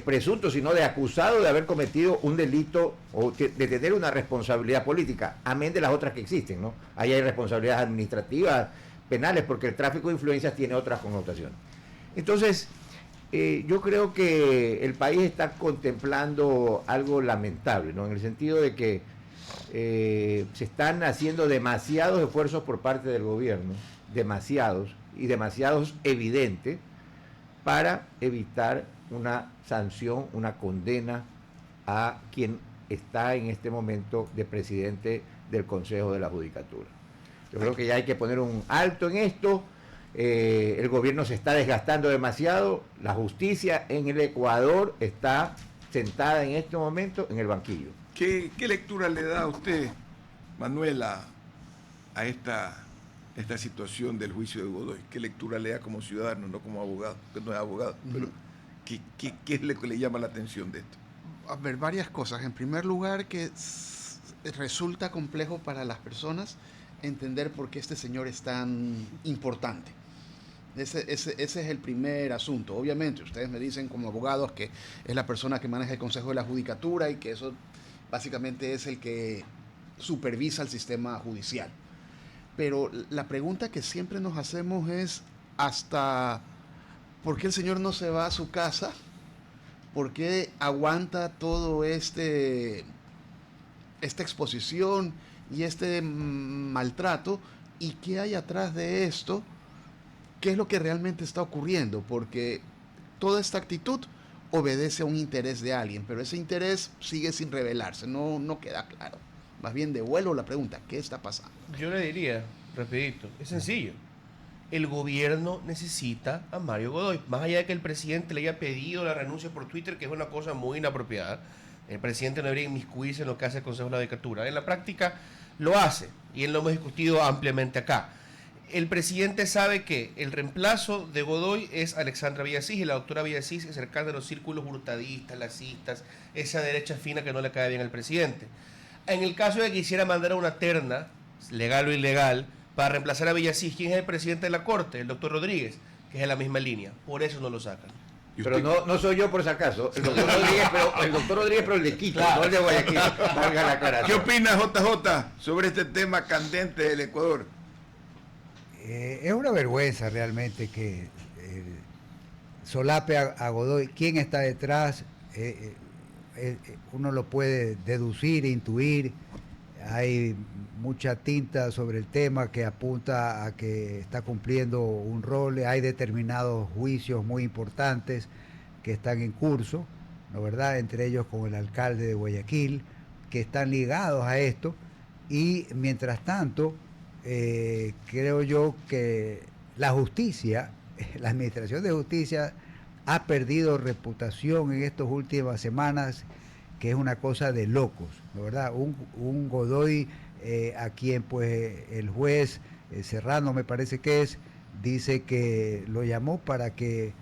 presunto, sino de acusado de haber cometido un delito o de tener una responsabilidad política, amén de las otras que existen, ¿no? Ahí hay responsabilidades administrativas, penales, porque el tráfico de influencias tiene otras connotaciones. Entonces, yo creo que el país está contemplando algo lamentable, ¿no? En el sentido de que se están haciendo demasiados esfuerzos por parte del gobierno, demasiados evidentes, para evitar una sanción, una condena a quien está en este momento de presidente del Consejo de la Judicatura. Yo creo que ya hay que poner un alto en esto. El gobierno se está desgastando demasiado. La justicia en el Ecuador está sentada en este momento en el banquillo. ¿Qué lectura le da a usted, Manuela, a esta situación del juicio de Godoy? ¿Qué lectura le da como ciudadano, no como abogado? Usted no es abogado, pero ¿qué es lo que le llama la atención de esto? A ver, varias cosas. En primer lugar, que resulta complejo para las personas entender por qué este señor es tan importante. Ese es el primer asunto. Obviamente, ustedes me dicen como abogados que es la persona que maneja el Consejo de la Judicatura y que eso básicamente es el que supervisa el sistema judicial. Pero la pregunta que siempre nos hacemos es hasta ¿por qué el señor no se va a su casa? ¿Por qué aguanta todo esta exposición y este maltrato? ¿Y qué hay atrás de esto? ¿Qué es lo que realmente está ocurriendo? Porque toda esta actitud obedece a un interés de alguien, pero ese interés sigue sin revelarse, no queda claro. Más bien devuelvo la pregunta, ¿qué está pasando? Yo le diría, rapidito, es sencillo. El gobierno necesita a Mario Godoy. Más allá de que el presidente le haya pedido la renuncia por Twitter, que es una cosa muy inapropiada, el presidente no debería inmiscuirse en lo que hace el Consejo de la Judicatura. En la práctica lo hace, y él lo hemos discutido ampliamente acá. El presidente sabe que el reemplazo de Godoy es Alexandra Villasís, y la doctora Villasís es cercana a los círculos hurtadistas, lacistas, esa derecha fina que no le cae bien al presidente. En el caso de que quisiera mandar a una terna, legal o ilegal, para reemplazar a Villasís, ¿quién es el presidente de la Corte? El doctor Rodríguez, que es en la misma línea. Por eso no lo sacan. Pero no soy yo por si acaso. El doctor Rodríguez, pero el de Quito, claro. No el de Guayaquil. Valga la aclaración. ¿Qué opina JJ sobre este tema candente del Ecuador? Es una vergüenza realmente que solape a Godoy. ¿Quién está detrás? Uno lo puede deducir, intuir. Hay mucha tinta sobre el tema que apunta a que está cumpliendo un rol. Hay determinados juicios muy importantes que están en curso, ¿no verdad? Entre ellos con el alcalde de Guayaquil, que están ligados a esto. Y mientras tanto, creo yo que la justicia, la administración de justicia ha perdido reputación en estas últimas semanas, que es una cosa de locos, ¿no verdad? Un Godoy a quien pues el juez Serrano, me parece que es, dice que lo llamó para que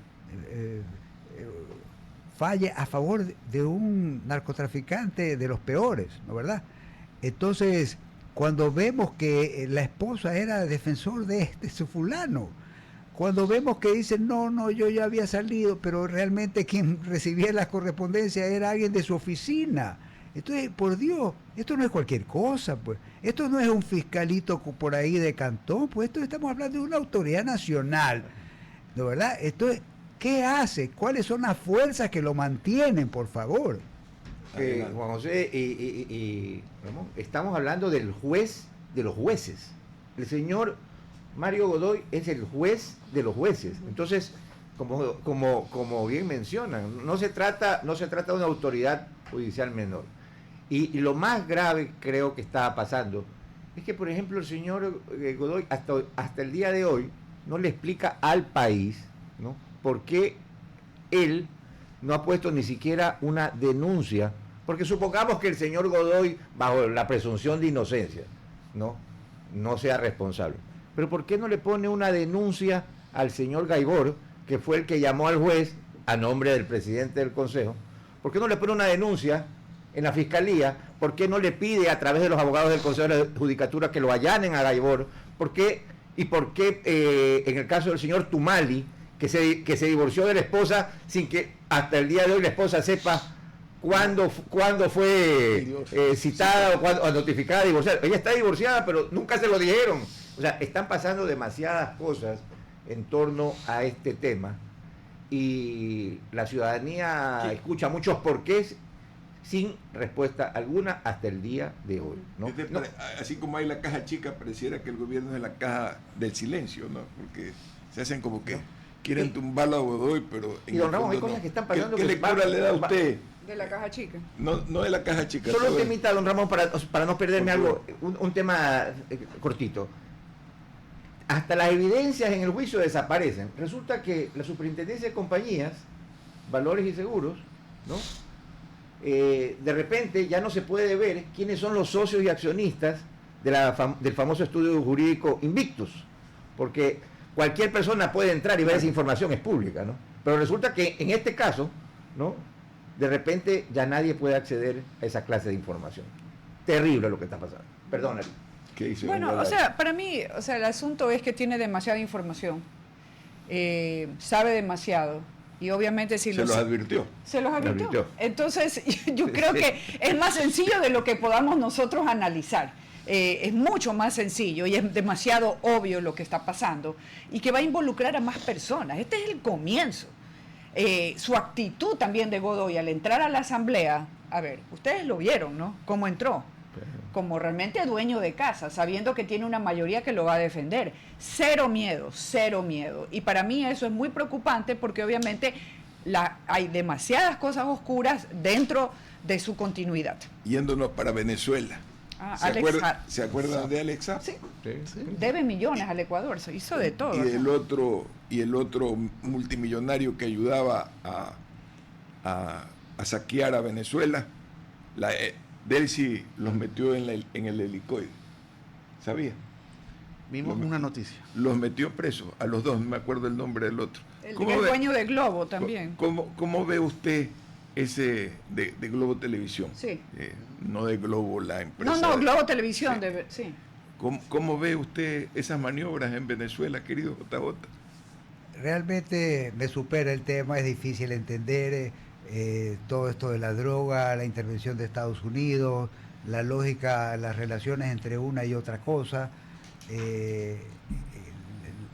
falle a favor de un narcotraficante de los peores, ¿no verdad? Entonces, cuando vemos que la esposa era defensor de su fulano, cuando vemos que dicen, no, yo ya había salido, pero realmente quien recibía la correspondencia era alguien de su oficina. Entonces, por Dios, esto no es cualquier cosa, pues. Esto no es un fiscalito por ahí de cantón, pues esto estamos hablando de una autoridad nacional, ¿no verdad? Entonces, ¿qué hace? ¿Cuáles son las fuerzas que lo mantienen, por favor? Juan José y Ramón, estamos hablando del juez de los jueces. El señor Mario Godoy es el juez de los jueces. Entonces, como bien mencionan, no se trata de una autoridad judicial menor. Y lo más grave creo que está pasando es que, por ejemplo, el señor Godoy hasta el día de hoy no le explica al país, ¿no?, por qué él no ha puesto ni siquiera una denuncia, porque supongamos que el señor Godoy, bajo la presunción de inocencia, no sea responsable. Pero ¿por qué no le pone una denuncia al señor Gaibor, que fue el que llamó al juez a nombre del presidente del Consejo? ¿Por qué no le pone una denuncia en la Fiscalía? ¿Por qué no le pide a través de los abogados del Consejo de la Judicatura que lo allanen a Gaibor? ¿Por qué en el caso del señor Tumali, que se divorció de la esposa sin que hasta el día de hoy la esposa sepa cuándo fue citada o notificada divorciada? Ella está divorciada, pero nunca se lo dijeron. O sea, están pasando demasiadas cosas en torno a este tema y la ciudadanía escucha muchos porqués sin respuesta alguna hasta el día de hoy, ¿no? Así como hay la caja chica, pareciera que el gobierno es la caja del silencio, ¿no? Porque se hacen como que quieren tumbarlo a Godoy, pero... Y don Ramón, hay cosas que están pasando... ¿Qué lectura le da a usted De la caja chica. No de la caja chica. Solo un todo el- temita, don Ramón, para no perderme Por algo, un tema cortito. Hasta las evidencias en el juicio desaparecen. Resulta que la Superintendencia de Compañías, Valores y Seguros, ¿no? De repente ya no se puede ver quiénes son los socios y accionistas del famoso estudio jurídico Invictus, porque cualquier persona puede entrar y ver esa información, es pública, ¿no? Pero resulta que en este caso, ¿no? De repente ya nadie puede acceder a esa clase de información. Terrible lo que está pasando. Perdón, Ari. ¿Qué hizo? Bueno, o sea, para mí, o sea, el asunto es que tiene demasiada información, sabe demasiado, y obviamente si Se los advirtió. se los advirtió. advirtió. Entonces, yo creo que es más sencillo de lo que podamos nosotros analizar. Es mucho más sencillo y es demasiado obvio lo que está pasando y que va a involucrar a más personas. Este es el comienzo. Su actitud también de Godoy al entrar a la asamblea, a ver, ustedes lo vieron, ¿no? Cómo entró. Como realmente dueño de casa, sabiendo que tiene una mayoría que lo va a defender. Cero miedo, cero miedo. Y para mí eso es muy preocupante porque obviamente hay demasiadas cosas oscuras dentro de su continuidad. Yéndonos para Venezuela. Alex Saab. ¿Se acuerdan de Alex Saab? Sí, debe millones al Ecuador, se hizo de todo. Y el otro multimillonario que ayudaba a saquear a Venezuela, Delcy los metió en el helicoide. ¿Sabía? Vimos una noticia. Los metió presos, a los dos, no me acuerdo el nombre del otro. El dueño de Globo también. ¿Cómo ve usted ese de Globo Televisión? Sí. No de Globo, la empresa. No, Globo Televisión, Sí. sí. ¿Cómo ve usted esas maniobras en Venezuela, querido JJ? Realmente me supera el tema, es difícil entender todo esto de la droga, la intervención de Estados Unidos, la lógica, las relaciones entre una y otra cosa.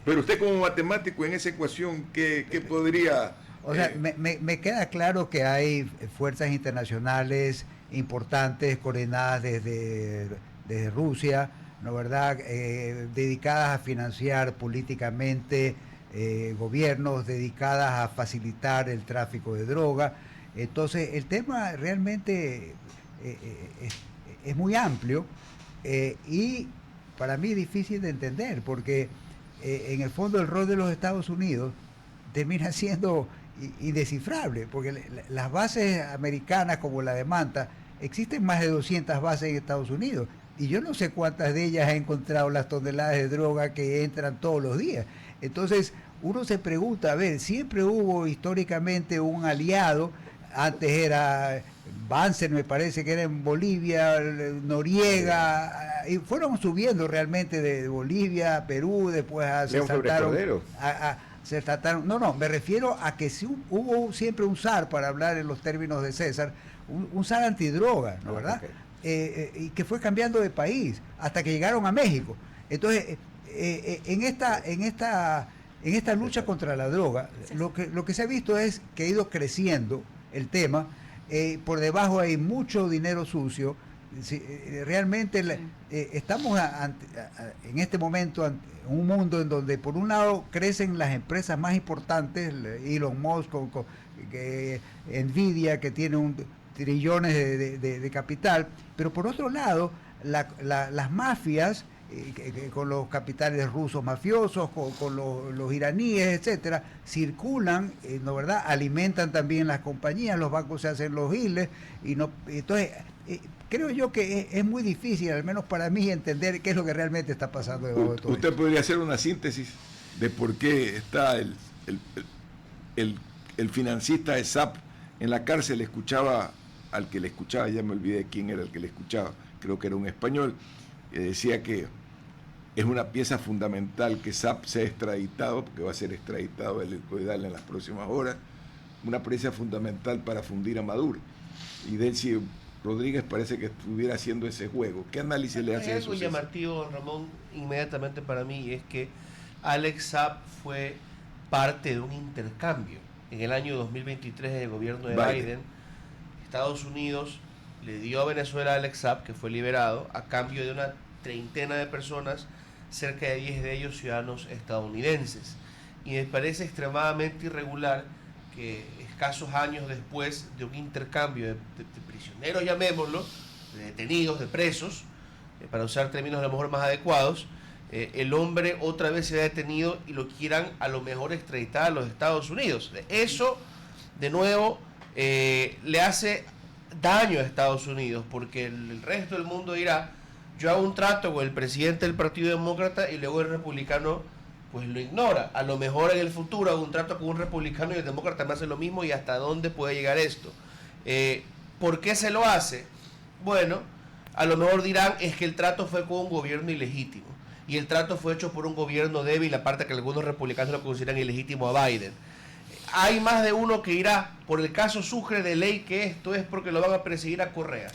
Pero usted como matemático en esa ecuación, ¿qué podría...? O sea, me queda claro que hay fuerzas internacionales importantes coordinadas desde Rusia, ¿no verdad? Dedicadas a financiar políticamente gobiernos, dedicadas a facilitar el tráfico de droga. Entonces, el tema realmente es muy amplio y para mí difícil de entender, porque en el fondo el rol de los Estados Unidos termina siendo indescifrable, porque las bases americanas como la de Manta, existen más de 200 bases en Estados Unidos y yo no sé cuántas de ellas ha encontrado las toneladas de droga que entran todos los días. Entonces uno se pregunta, a ver, siempre hubo históricamente un aliado, antes era Banzer, me parece que era en Bolivia, Noriega, y fueron subiendo realmente de Bolivia a Perú, después se trataron, no, me refiero a que sí, hubo siempre un zar, para hablar en los términos de César, un zar antidroga, ¿no verdad? Okay. Y que fue cambiando de país hasta que llegaron a México. Entonces, en esta lucha contra la droga, lo que se ha visto es que ha ido creciendo el tema. Por debajo hay mucho dinero sucio. Realmente estamos en este momento en un mundo en donde por un lado crecen las empresas más importantes, Elon Musk, Nvidia, que tiene trillones de capital, pero por otro lado las mafias con los capitales rusos mafiosos, con los iraníes, etcétera, circulan, ¿no verdad? Alimentan también las compañías, los bancos se hacen los giles, entonces creo yo que es muy difícil, al menos para mí, entender qué es lo que realmente está pasando debajo de todo ¿Usted esto. podría hacer una síntesis de por qué está el financista de SAP en la cárcel? Escuchaba al que le escuchaba, ya me olvidé quién era el que le escuchaba, creo que era un español, que decía que es una pieza fundamental que SAP sea extraditado, porque va a ser extraditado el Ecoidal en las próximas horas, una pieza fundamental para fundir a Maduro. Y Delcy Rodríguez parece que estuviera haciendo ese juego. ¿Qué análisis le hace a eso? Algo llamativo, Ramón, inmediatamente para mí, es que Alex Saab fue parte de un intercambio. En el año 2023, en el gobierno de Biden, Estados Unidos le dio a Venezuela a Alex Saab, que fue liberado, a cambio de una treintena de personas, cerca de 10 de ellos ciudadanos estadounidenses. Y me parece extremadamente irregular que escasos años después de un intercambio de prisioneros, llamémoslo, de detenidos, de presos, para usar términos a lo mejor más adecuados, el hombre otra vez se ha detenido y lo quieran a lo mejor extraditar a los Estados Unidos. Eso, de nuevo, le hace daño a Estados Unidos, porque el resto del mundo dirá, yo hago un trato con el presidente del Partido Demócrata y luego el republicano pues lo ignora. A lo mejor en el futuro hago un trato con un republicano y el demócrata me hace lo mismo, y hasta dónde puede llegar esto. ¿Por qué se lo hace? Bueno, a lo mejor dirán, es que el trato fue con un gobierno ilegítimo, y el trato fue hecho por un gobierno débil, aparte que algunos republicanos lo consideran ilegítimo a Biden. Hay más de uno que irá, por el caso Sucre de ley, que esto es porque lo van a perseguir a Correa.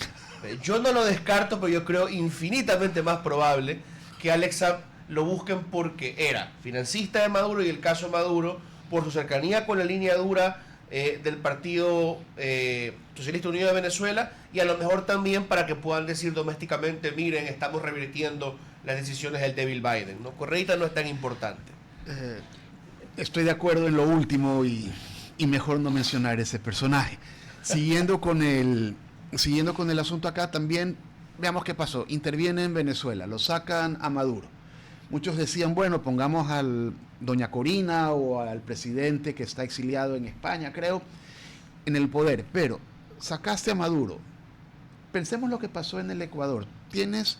Yo no lo descarto, pero yo creo infinitamente más probable que Alex Saab lo busquen porque era financista de Maduro, y el caso Maduro, por su cercanía con la línea dura del Partido Socialista Unido de Venezuela, y a lo mejor también para que puedan decir domésticamente, miren, estamos revirtiendo las decisiones del débil Biden, ¿no? Correita no es tan importante. Estoy de acuerdo en lo último y mejor no mencionar ese personaje. Siguiendo con el asunto acá también, veamos qué pasó. Interviene en Venezuela, lo sacan a Maduro. Muchos decían, bueno, pongamos al doña Corina o al presidente que está exiliado en España, creo, en el poder. Pero sacaste a Maduro. Pensemos lo que pasó en el Ecuador. Tienes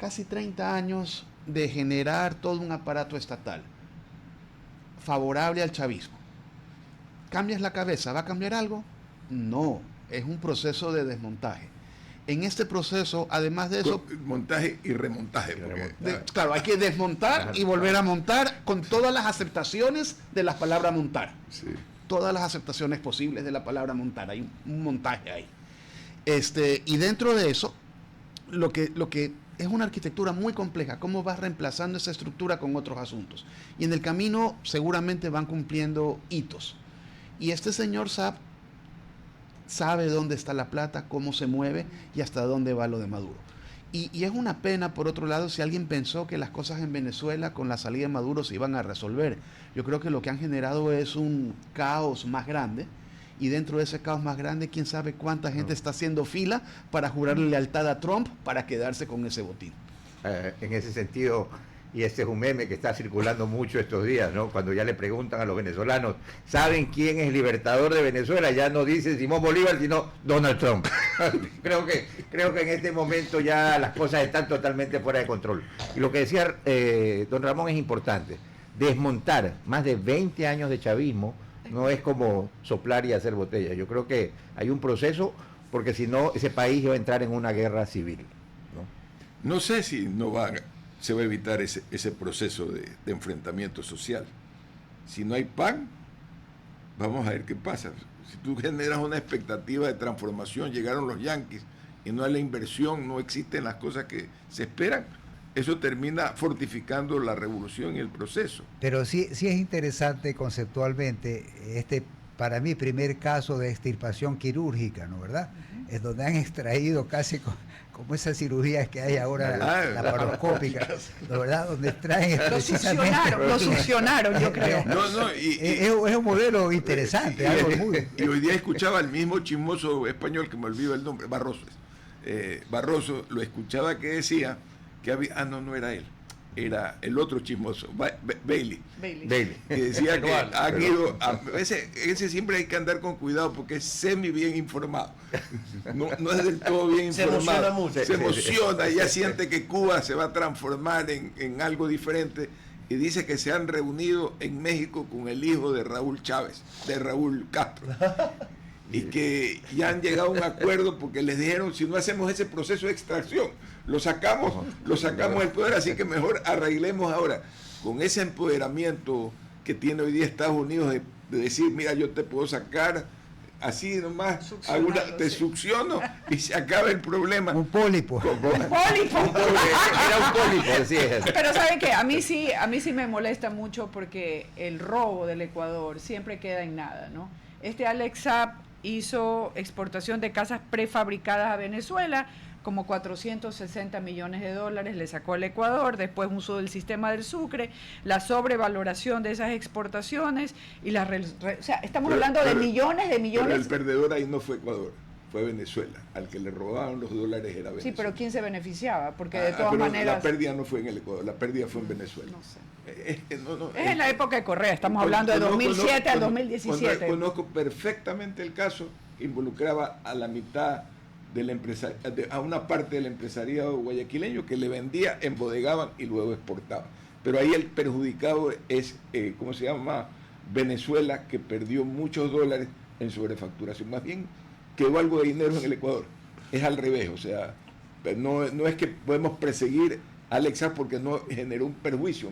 casi 30 años de generar todo un aparato estatal favorable al chavismo. ¿Cambias la cabeza? ¿Va a cambiar algo? No, es un proceso de desmontaje. En este proceso, además de eso... Montaje y remontaje. Claro, hay que desmontar y volver a montar con todas las aceptaciones de la palabra montar. Sí. Todas las aceptaciones posibles de la palabra montar. Hay un montaje ahí. Y dentro de eso, lo que es una arquitectura muy compleja, cómo vas reemplazando esa estructura con otros asuntos. Y en el camino seguramente van cumpliendo hitos. Y este señor Saab sabe dónde está la plata, cómo se mueve y hasta dónde va lo de Maduro. Y es una pena, por otro lado, si alguien pensó que las cosas en Venezuela con la salida de Maduro se iban a resolver. Yo creo que lo que han generado es un caos más grande, y dentro de ese caos más grande, quién sabe cuánta gente está haciendo fila para jurarle lealtad a Trump para quedarse con ese botín. En ese sentido, y este es un meme que está circulando mucho estos días, ¿no? Cuando ya le preguntan a los venezolanos, ¿saben quién es el libertador de Venezuela? Ya no dice Simón Bolívar, sino Donald Trump. creo que en este momento ya las cosas están totalmente fuera de control. Y lo que decía don Ramón es importante. Desmontar más de 20 años de chavismo no es como soplar y hacer botella. Yo creo que hay un proceso, porque si no, ese país va a entrar en una guerra civil, ¿no? No sé si se va a evitar ese proceso de enfrentamiento social. Si no hay pan, vamos a ver qué pasa. Si tú generas una expectativa de transformación, llegaron los yanquis y no hay la inversión, no existen las cosas que se esperan, eso termina fortificando la revolución y el proceso. Pero sí es interesante conceptualmente para mí, primer caso de extirpación quirúrgica, ¿no? ¿Verdad? Es donde han extraído casi como esas cirugías que hay ahora, laparoscópicas, ¿no? ¿Verdad? Donde extraen lo succionaron, yo creo. Es un modelo interesante. Y hoy día escuchaba al mismo chismoso español, que me olvido el nombre, Barroso. Barroso, lo escuchaba que decía que había, no era él, era el otro chismoso, Bailey, que decía que han ido, a ese siempre hay que andar con cuidado porque es semi bien informado, no es del todo bien informado, se emociona, ya siente que Cuba se va a transformar en algo diferente, y dice que se han reunido en México con el hijo de Raúl Chávez, de Raúl Castro, y que ya han llegado a un acuerdo porque les dijeron, si no hacemos ese proceso de extracción, lo sacamos del poder, así que mejor arreglemos ahora con ese empoderamiento que tiene hoy día Estados Unidos de decir, mira, yo te puedo sacar así nomás, te succiono y se acaba el problema. Un pólipo. Un pólipo. Era un pólipo, así es. Pero ¿sabe qué? A mí sí me molesta mucho porque el robo del Ecuador siempre queda en nada, ¿no? Alex Saab hizo exportación de casas prefabricadas a Venezuela como 460 millones de dólares le sacó al Ecuador, después usó el sistema del Sucre, la sobrevaloración de esas exportaciones y o sea, estamos hablando de millones. Pero el perdedor ahí no fue Ecuador, fue Venezuela. Al que le robaban los dólares era Venezuela. Sí, pero ¿quién se beneficiaba? Porque de todas pero maneras... la pérdida no fue en el Ecuador, la pérdida fue en Venezuela. No sé. Es en la época de Correa, estamos hablando de 2007 al 2017. Conozco perfectamente el caso, involucraba a la mitad del a una parte del empresariado guayaquileño que le vendía, embodegaban y luego exportaban. Pero ahí el perjudicado es, ¿cómo se llama? Venezuela, que perdió muchos dólares en sobrefacturación. Más bien quedó algo de dinero en el Ecuador. Es al revés, o sea, no es que podemos perseguir a Alexa porque no generó un perjuicio.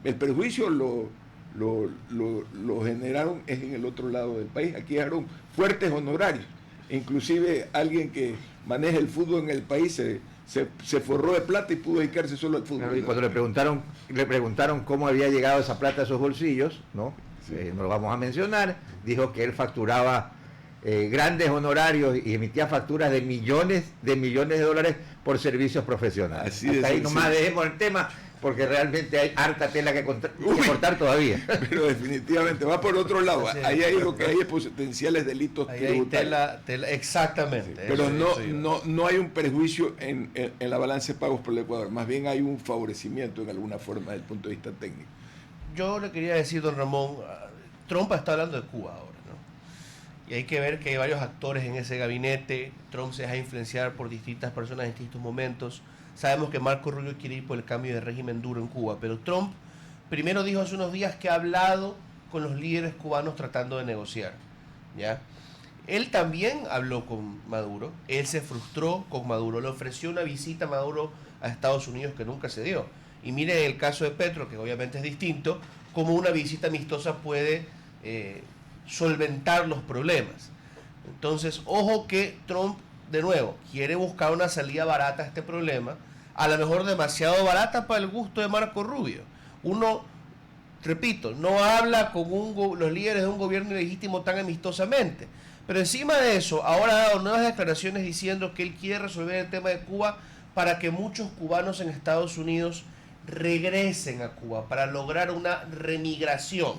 El perjuicio lo generaron es en el otro lado del país. Aquí generaron fuertes honorarios. Inclusive alguien que maneja el fútbol en el país se forró de plata y pudo dedicarse solo al fútbol. Y cuando le preguntaron cómo había llegado esa plata a sus bolsillos, ¿no? Sí. No lo vamos a mencionar, dijo que él facturaba grandes honorarios y emitía facturas de millones de dólares por servicios profesionales. Así Hasta es, ahí nomás dejemos el tema, porque realmente hay harta tela que cortar todavía. Pero definitivamente va por otro lado. Sí. Ahí hay lo que hay es potenciales delitos Ahí hay tributarios. tela, exactamente. Sí, pero Eso no hay un perjuicio en la balanza de pagos por el Ecuador. Más bien hay un favorecimiento en alguna forma desde el punto de vista técnico. Yo le quería decir, don Ramón, Trump está hablando de Cuba ahora, ¿no? Y hay que ver que hay varios actores en ese gabinete. Trump se deja influenciar por distintas personas en distintos momentos. Sabemos que Marco Rubio quiere ir por el cambio de régimen duro en Cuba, pero Trump primero dijo hace unos días que ha hablado con los líderes cubanos tratando de negociar, ¿ya? Él también habló con Maduro, él se frustró con Maduro, le ofreció una visita a Maduro a Estados Unidos que nunca se dio. Y mire el caso de Petro, que obviamente es distinto, cómo una visita amistosa puede solventar los problemas. Entonces, ojo que Trump, de nuevo, quiere buscar una salida barata a este problema, a lo mejor demasiado barata para el gusto de Marco Rubio. Uno, repito, no habla con los líderes de un gobierno ilegítimo tan amistosamente. Pero encima de eso, ahora ha dado nuevas declaraciones diciendo que él quiere resolver el tema de Cuba para que muchos cubanos en Estados Unidos regresen a Cuba, para lograr una remigración.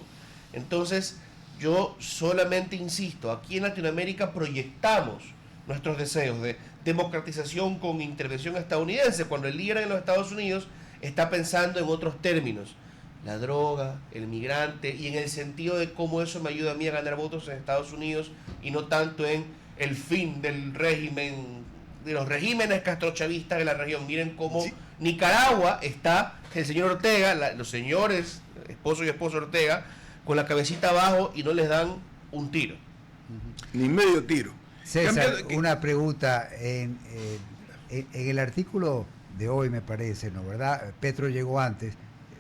Entonces, yo solamente insisto, aquí en Latinoamérica proyectamos nuestros deseos de democratización con intervención estadounidense, cuando el líder en los Estados Unidos está pensando en otros términos, la droga, el migrante, y en el sentido de cómo eso me ayuda a mí a ganar votos en Estados Unidos y no tanto en el fin del régimen, de los regímenes castrochavistas de la región. Miren cómo sí. Nicaragua está, el señor Ortega, los señores, esposo y esposa Ortega, con la cabecita abajo y no les dan un tiro. Ni medio tiro. César, una pregunta. En el artículo de hoy, me parece, ¿no? ¿Verdad? Petro llegó antes.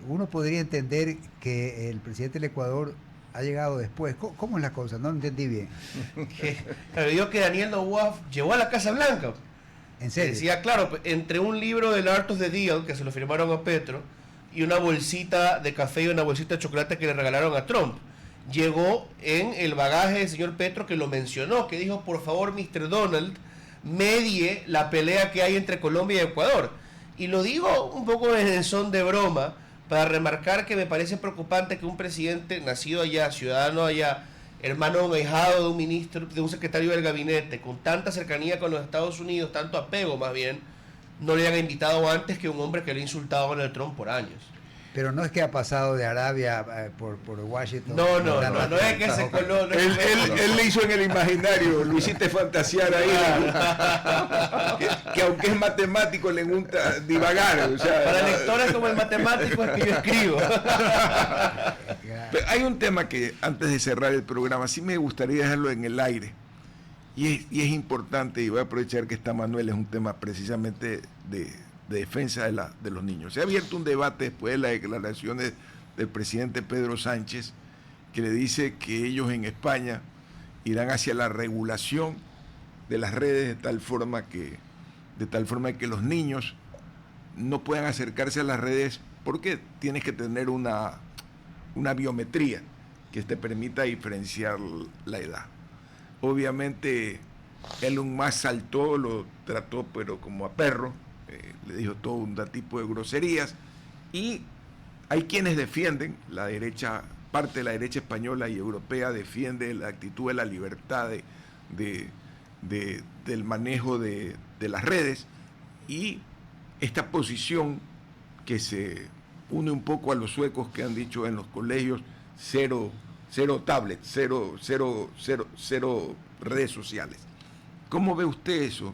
Uno podría entender que el presidente del Ecuador ha llegado después. ¿Cómo es la cosa? No entendí bien. Claro, digo que Daniel Noboa llegó a la Casa Blanca. ¿En serio? Decía, claro, entre un libro del Art of the Deal, que se lo firmaron a Petro, y una bolsita de café y una bolsita de chocolate que le regalaron a Trump. Llegó en el bagaje del señor Petro, que lo mencionó, que dijo, por favor, Mr. Donald, medie la pelea que hay entre Colombia y Ecuador. Y lo digo un poco en son de broma, para remarcar que me parece preocupante que un presidente nacido allá, ciudadano allá, hermano o ahijado de un ministro, de un secretario del gabinete, con tanta cercanía con los Estados Unidos, tanto apego más bien, no le hayan invitado antes que un hombre que le ha insultado a Donald Trump por años. Pero no es que ha pasado de Arabia por Washington. No es que se coló. No él le hizo en el imaginario, lo hiciste fantasear ahí. que aunque es matemático, le gusta divagar. O sea, para lectores como el matemático es que yo escribo. Pero hay un tema que antes de cerrar el programa, sí me gustaría dejarlo en el aire. Y es importante, y voy a aprovechar que está Manuel, es un tema precisamente de defensa de los niños. Se ha abierto un debate después de las declaraciones del presidente Pedro Sánchez, que le dice que ellos en España irán hacia la regulación de las redes de tal forma que los niños no puedan acercarse a las redes, porque tienes que tener una biometría que te permita diferenciar la edad. Obviamente Elon Musk saltó, lo trató pero como a perro, le dijo todo un tipo de groserías, y hay quienes defienden, la derecha, parte de la derecha española y europea defiende la actitud de la libertad del manejo de las redes, y esta posición que se une un poco a los suecos que han dicho en los colegios cero tablets, cero redes sociales. ¿Cómo ve usted eso?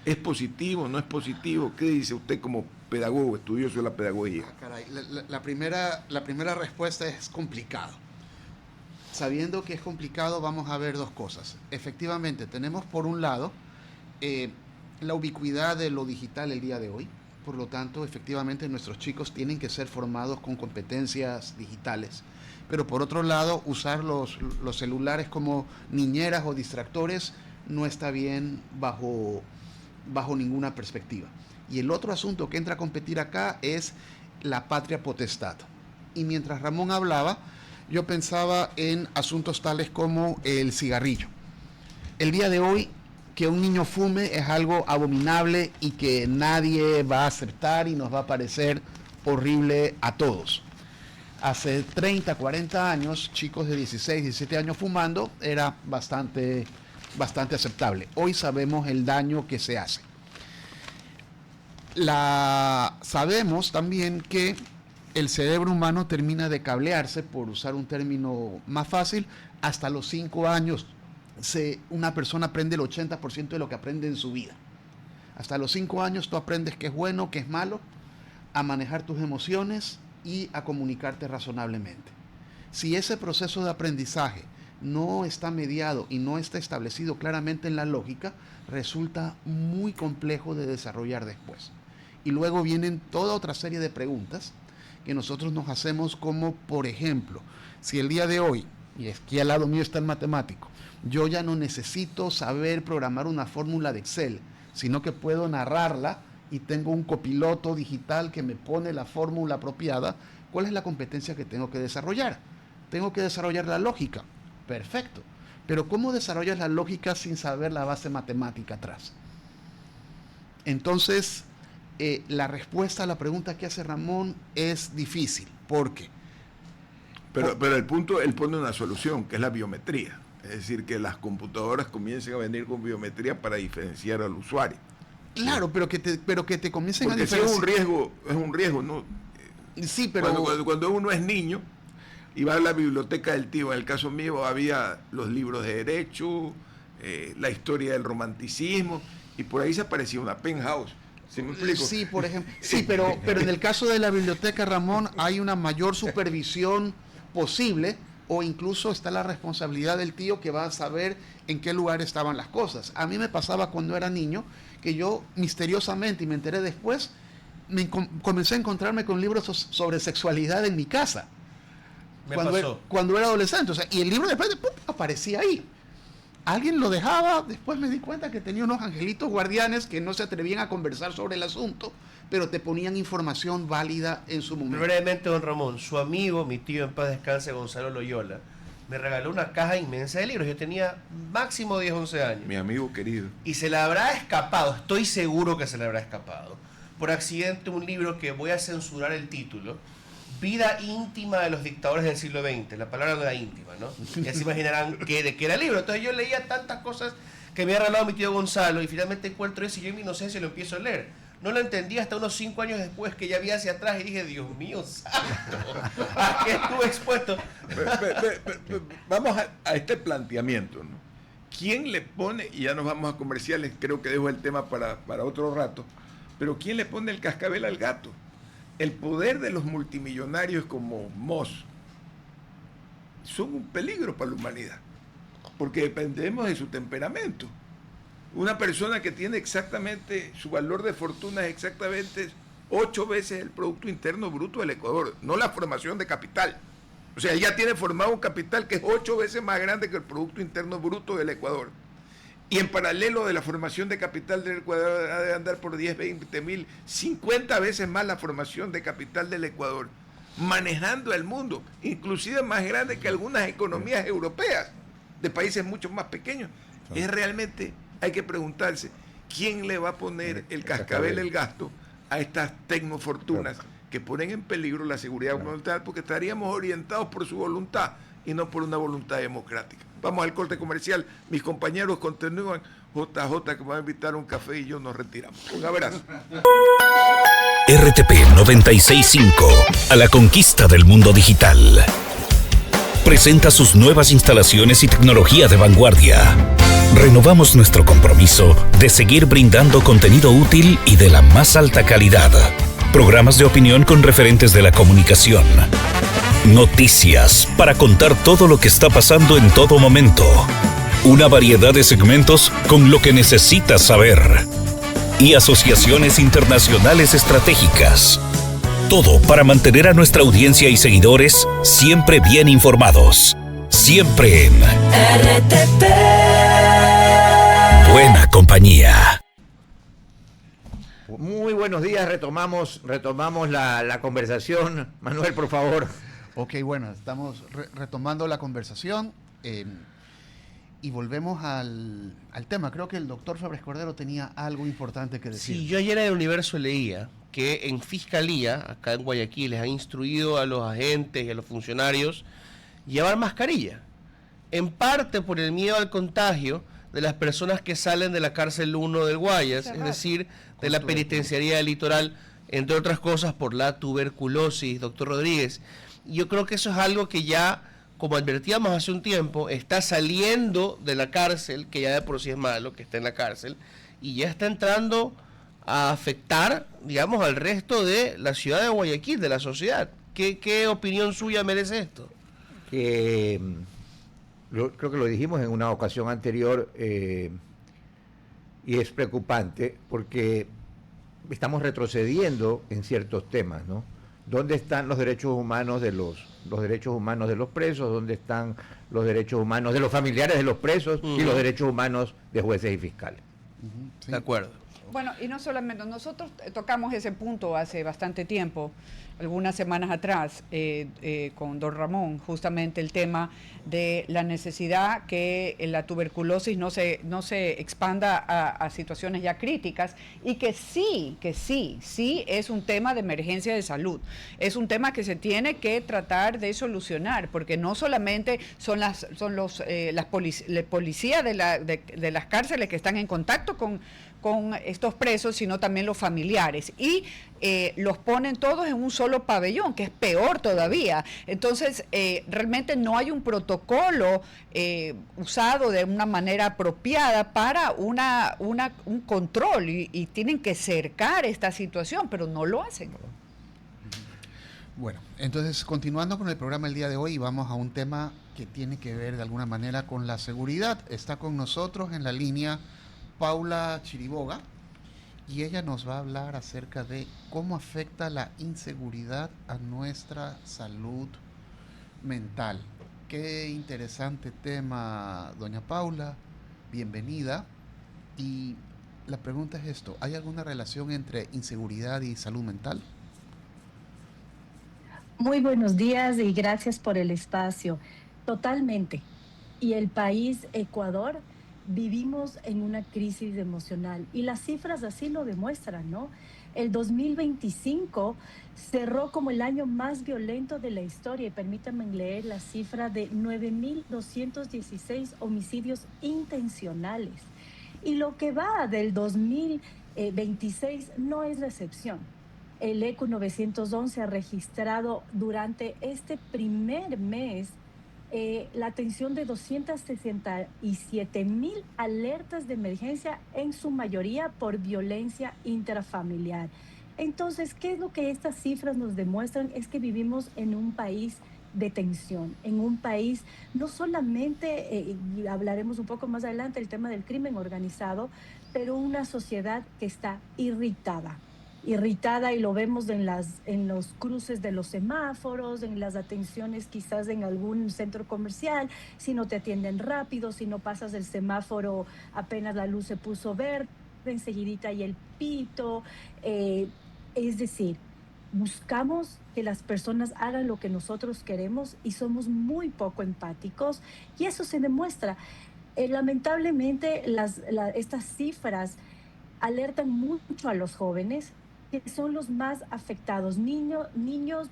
¿Es positivo, no es positivo? ¿Qué dice usted como pedagogo, estudioso de la pedagogía? Caray, la primera respuesta es complicado. Sabiendo que es complicado, vamos a ver dos cosas. Efectivamente, tenemos por un lado la ubicuidad de lo digital el día de hoy. Por lo tanto, efectivamente, nuestros chicos tienen que ser formados con competencias digitales. Pero por otro lado, usar los celulares como niñeras o distractores no está bien bajo ninguna perspectiva. Y el otro asunto que entra a competir acá es la patria potestad. Y mientras Ramón hablaba, yo pensaba en asuntos tales como el cigarrillo. El día de hoy, que un niño fume es algo abominable y que nadie va a aceptar y nos va a parecer horrible a todos. Hace 30, 40 años, chicos de 16, 17 años fumando era bastante aceptable. Hoy sabemos el daño que se hace. Sabemos también que el cerebro humano termina de cablearse, por usar un término más fácil, hasta los 5 años. Una persona aprende el 80% de lo que aprende en su vida. Hasta los 5 años tú aprendes qué es bueno, qué es malo, a manejar tus emociones y a comunicarte razonablemente. Si ese proceso de aprendizaje no está mediado y no está establecido claramente en la lógica, resulta muy complejo de desarrollar después. Y luego vienen toda otra serie de preguntas que nosotros nos hacemos, como por ejemplo, si el día de hoy, y aquí al lado mío está el matemático, yo ya no necesito saber programar una fórmula de Excel, sino que puedo narrarla y tengo un copiloto digital que me pone la fórmula apropiada, ¿cuál es la competencia que tengo que desarrollar? Tengo que desarrollar la lógica. Perfecto. Pero ¿cómo desarrollas la lógica sin saber la base matemática atrás? Entonces, la respuesta a la pregunta que hace Ramón es difícil. ¿Por qué? Pero él pone una solución, que es la biometría. Es decir, que las computadoras comiencen a venir con biometría para diferenciar al usuario. Claro, pero que te comiencen porque a diferenciar. Porque es un riesgo, ¿no? Sí, pero cuando uno es niño y va a la biblioteca del tío, en el caso mío había los libros de derecho, la historia del romanticismo, y por ahí se aparecía una penthouse. ¿Sí me explico? Sí, por ejemplo. Sí, pero en el caso de la biblioteca, Ramón, hay una mayor supervisión posible, o incluso está la responsabilidad del tío que va a saber en qué lugar estaban las cosas. A mí me pasaba cuando era niño que yo misteriosamente, y me enteré después, comencé a encontrarme con libros sobre sexualidad en mi casa. Cuando era adolescente. O sea, y el libro después aparecía ahí. Alguien lo dejaba, después me di cuenta que tenía unos angelitos guardianes que no se atrevían a conversar sobre el asunto, pero te ponían información válida en su momento. Brevemente, don Ramón, su amigo, mi tío en paz descanse, Gonzalo Loyola, me regaló una caja inmensa de libros. Yo tenía máximo 10, 11 años. Mi amigo querido. Y se le habrá escapado, estoy seguro que se le habrá escapado, por accidente, un libro que voy a censurar el título: Vida íntima de los dictadores del siglo XX. La palabra no era íntima, ¿no? Ya se imaginarán de qué era el libro. Entonces yo leía tantas cosas que me había regalado mi tío Gonzalo, y finalmente encuentro eso y yo en mi inocencia lo empiezo a leer. No lo entendí hasta unos 5 años después, que ya vi hacia atrás y dije, Dios mío santo, ¿a qué estuve expuesto? Vamos a este planteamiento, ¿no? ¿Quién le pone, y ya nos vamos a comerciales, creo que dejo el tema para otro rato, pero quién le pone el cascabel al gato? El poder de los multimillonarios como Moss son un peligro para la humanidad, porque dependemos de su temperamento. Una persona que tiene exactamente, su valor de fortuna es exactamente 8 veces el Producto Interno Bruto del Ecuador, no la formación de capital. O sea, ya tiene formado un capital que es 8 veces más grande que el Producto Interno Bruto del Ecuador. Y en paralelo de la formación de capital del Ecuador, ha de andar por 10, 20 mil, 50 veces más la formación de capital del Ecuador, manejando el mundo, inclusive más grande que algunas economías europeas, de países mucho más pequeños. Es realmente hay que preguntarse, ¿quién le va a poner el cascabel, el gasto a estas tecnofortunas que ponen en peligro la seguridad voluntad? Porque estaríamos orientados por su voluntad y no por una voluntad democrática. Vamos al corte comercial. Mis compañeros continúan. JJ, que me va a invitar a un café, y yo nos retiramos. Un abrazo. RTP 965, a la conquista del mundo digital. Presenta sus nuevas instalaciones y tecnología de vanguardia. Renovamos nuestro compromiso de seguir brindando contenido útil y de la más alta calidad. Programas de opinión con referentes de la comunicación. Noticias para contar todo lo que está pasando en todo momento. Una variedad de segmentos con lo que necesitas saber. Y asociaciones internacionales estratégicas. Todo para mantener a nuestra audiencia y seguidores siempre bien informados. Siempre en RTP. Buena compañía. Muy buenos días, retomamos la conversación. Manuel, por favor. Ok, bueno, estamos retomando la conversación y volvemos al tema. Creo que el doctor Febres Cordero tenía algo importante que decir. Sí, yo ayer en el Universo leía que en Fiscalía, acá en Guayaquil, les han instruido a los agentes y a los funcionarios llevar mascarilla. En parte por el miedo al contagio de las personas que salen de la cárcel 1 del Guayas, es decir, de la penitenciaría del Litoral, entre otras cosas por la tuberculosis, doctor Rodríguez. Yo creo que eso es algo que ya, como advertíamos hace un tiempo, está saliendo de la cárcel, que ya de por sí es malo que esté en la cárcel, y ya está entrando a afectar, digamos, al resto de la ciudad de Guayaquil, de la sociedad. ¿Qué opinión suya merece esto? Creo que lo dijimos en una ocasión anterior, y es preocupante porque estamos retrocediendo en ciertos temas, ¿no? ¿Dónde están los derechos humanos de los derechos humanos de los presos? ¿Dónde están los derechos humanos de los familiares de los presos y los derechos humanos de jueces y fiscales? Sí. De acuerdo. Bueno, y no solamente, nosotros tocamos ese punto hace bastante tiempo, algunas semanas atrás, con don Ramón, justamente el tema de la necesidad que la tuberculosis no se expanda a situaciones ya críticas, y que sí es un tema de emergencia de salud, es un tema que se tiene que tratar de solucionar, porque no solamente son las policías de las cárceles que están en contacto con estos presos, sino también los familiares, y los ponen todos en un solo pabellón, que es peor todavía. Entonces, realmente no hay un protocolo usado de una manera apropiada para un control, y tienen que cercar esta situación, pero no lo hacen. Bueno, entonces continuando con el programa el día de hoy, vamos a un tema que tiene que ver de alguna manera con la seguridad. Está con nosotros en la línea Paula Chiriboga, y ella nos va a hablar acerca de cómo afecta la inseguridad a nuestra salud mental. Qué interesante tema, doña Paula, bienvenida. Y la pregunta es esto, ¿hay alguna relación entre inseguridad y salud mental? Muy buenos días y gracias por el espacio. Totalmente. Y el país, Ecuador, vivimos en una crisis emocional, y las cifras así lo demuestran, ¿no? El 2025 cerró como el año más violento de la historia, y permítanme leer la cifra de 9.216 homicidios intencionales. Y lo que va del 2026 no es la excepción. El ECU 911 ha registrado durante este primer mes la atención de 267,000 alertas de emergencia, en su mayoría por violencia intrafamiliar. Entonces, ¿qué es lo que estas cifras nos demuestran? Es que vivimos en un país de tensión, en un país no solamente, y hablaremos un poco más adelante del tema del crimen organizado, pero una sociedad que está irritada, y lo vemos en los cruces de los semáforos, en las atenciones quizás en algún centro comercial, si no te atienden rápido, si no pasas el semáforo apenas la luz se puso verde, enseguidita hay el pito, es decir, buscamos que las personas hagan lo que nosotros queremos y somos muy poco empáticos, y eso se demuestra. Lamentablemente, estas cifras alertan mucho a los jóvenes, que son los más afectados. Niños,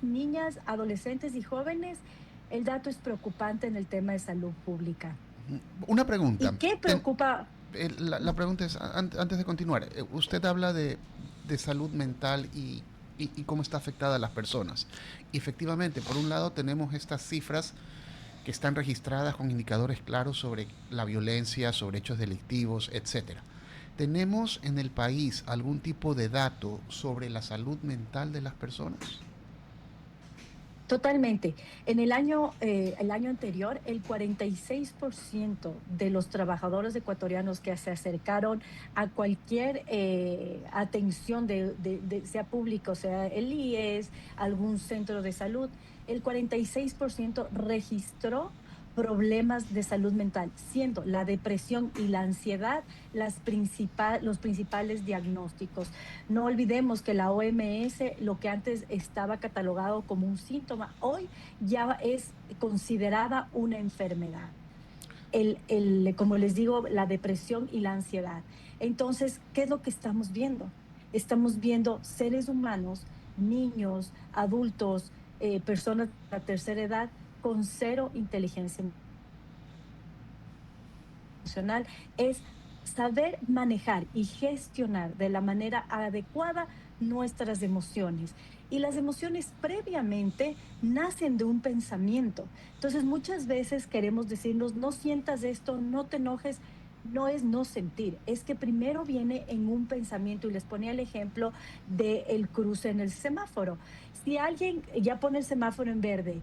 niñas, adolescentes y jóvenes. El dato es preocupante en el tema de salud pública. Una pregunta. ¿Y qué preocupa? La pregunta es, antes de continuar, usted habla de salud mental y cómo está afectada a las personas. Y efectivamente, por un lado tenemos estas cifras que están registradas con indicadores claros sobre la violencia, sobre hechos delictivos, etcétera. ¿Tenemos en el país algún tipo de dato sobre la salud mental de las personas? Totalmente. En el año anterior, el 46% de los trabajadores ecuatorianos que se acercaron a cualquier atención sea pública, o sea el IES, algún centro de salud, el 46% registró problemas de salud mental, siendo la depresión y la ansiedad los principales diagnósticos. No olvidemos que la OMS, lo que antes estaba catalogado como un síntoma, hoy ya es considerada una enfermedad. Como les digo, la depresión y la ansiedad. Entonces, ¿qué es lo que estamos viendo? Estamos viendo seres humanos, niños, adultos, personas de la tercera edad, con cero inteligencia emocional. Es saber manejar y gestionar de la manera adecuada nuestras emociones. Y las emociones previamente nacen de un pensamiento. Entonces muchas veces queremos decirnos, no sientas esto, no te enojes. No es no sentir, es que primero viene en un pensamiento. Y les ponía el ejemplo del cruce en el semáforo. Si alguien ya pone el semáforo en verde,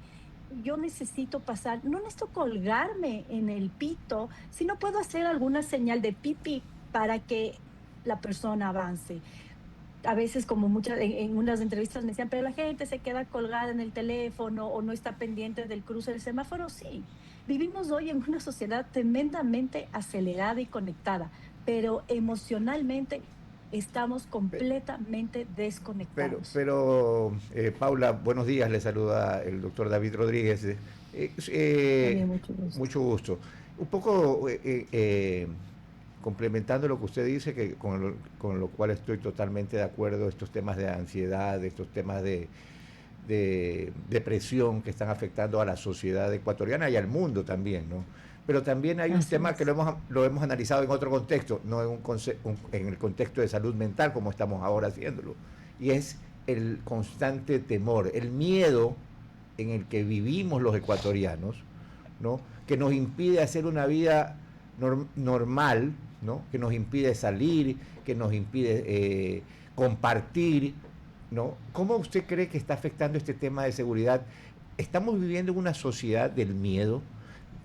yo necesito pasar, no necesito colgarme en el pito, sino puedo hacer alguna señal de pipi para que la persona avance. A veces, como en unas entrevistas me decían, pero la gente se queda colgada en el teléfono o no está pendiente del cruce del semáforo. Sí, vivimos hoy en una sociedad tremendamente acelerada y conectada, pero emocionalmente estamos completamente desconectados. Pero Paula, buenos días, le saluda el doctor David Rodríguez. Mucho gusto. Un poco complementando lo que usted dice, que con lo cual estoy totalmente de acuerdo, estos temas de ansiedad, estos temas de depresión que están afectando a la sociedad ecuatoriana y al mundo también, ¿no? Pero también hay un tema que lo hemos analizado en otro contexto, no en el contexto de salud mental como estamos ahora haciéndolo, y es el constante temor, el miedo en el que vivimos los ecuatorianos, ¿no? Que nos impide hacer una vida normal, ¿no? Que nos impide salir, que nos impide compartir, ¿no? ¿Cómo usted cree que está afectando este tema de seguridad? ¿Estamos viviendo en una sociedad del miedo?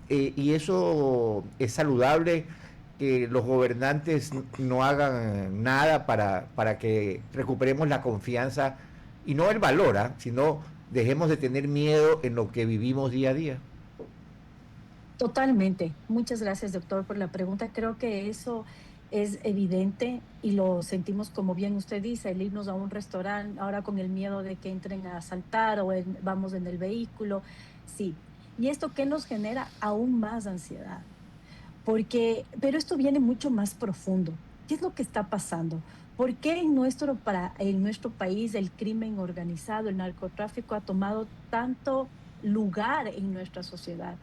Y eso es saludable, que los gobernantes no hagan nada para que recuperemos la confianza y no el valor, sino dejemos de tener miedo en lo que vivimos día a día. Totalmente. Muchas gracias, doctor, por la pregunta. Creo que eso es evidente y lo sentimos, como bien usted dice, el irnos a un restaurante ahora con el miedo de que entren a asaltar o vamos en el vehículo. Sí. ¿Y esto qué nos genera? Aún más ansiedad. Pero esto viene mucho más profundo. ¿Qué es lo que está pasando? ¿Por qué en nuestro país el crimen organizado, el narcotráfico ha tomado tanto lugar en nuestra sociedad?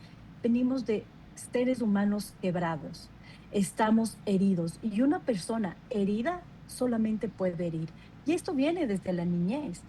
Venimos de seres humanos quebrados, estamos heridos y una persona herida solamente puede herir. Y esto viene desde la niñez.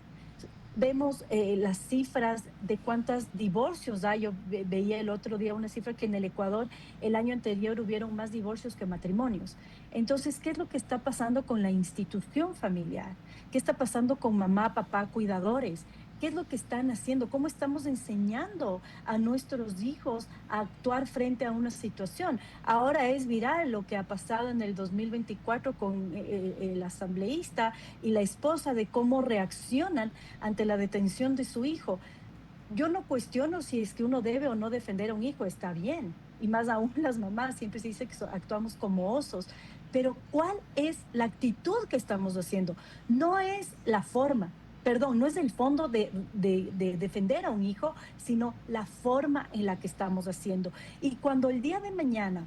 Vemos las cifras de cuántos divorcios hay. Yo veía el otro día una cifra que en el Ecuador el año anterior hubieron más divorcios que matrimonios. Entonces, ¿qué es lo que está pasando con la institución familiar? ¿Qué está pasando con mamá, papá, cuidadores? ¿Qué es lo que están haciendo? ¿Cómo estamos enseñando a nuestros hijos a actuar frente a una situación? Ahora es viral lo que ha pasado en el 2024 con el asambleísta y la esposa, de cómo reaccionan ante la detención de su hijo. Yo no cuestiono si es que uno debe o no defender a un hijo, está bien. Y más aún las mamás, siempre se dice que actuamos como osos. Pero ¿cuál es la actitud que estamos haciendo? No es la forma. Perdón, no es el fondo de defender a un hijo, sino la forma en la que estamos haciendo. Y cuando el día de mañana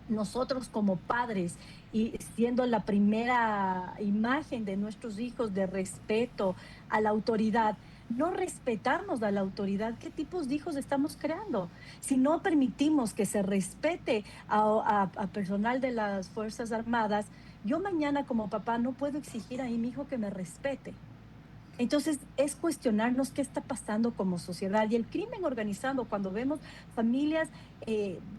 nosotros como padres y siendo la primera imagen de nuestros hijos de respeto a la autoridad, no respetamos a la autoridad, ¿qué tipos de hijos estamos creando? Si no permitimos que se respete a personal de las Fuerzas Armadas, yo mañana como papá no puedo exigir a mi hijo que me respete. Entonces, es cuestionarnos qué está pasando como sociedad. Y el crimen organizado, cuando vemos familias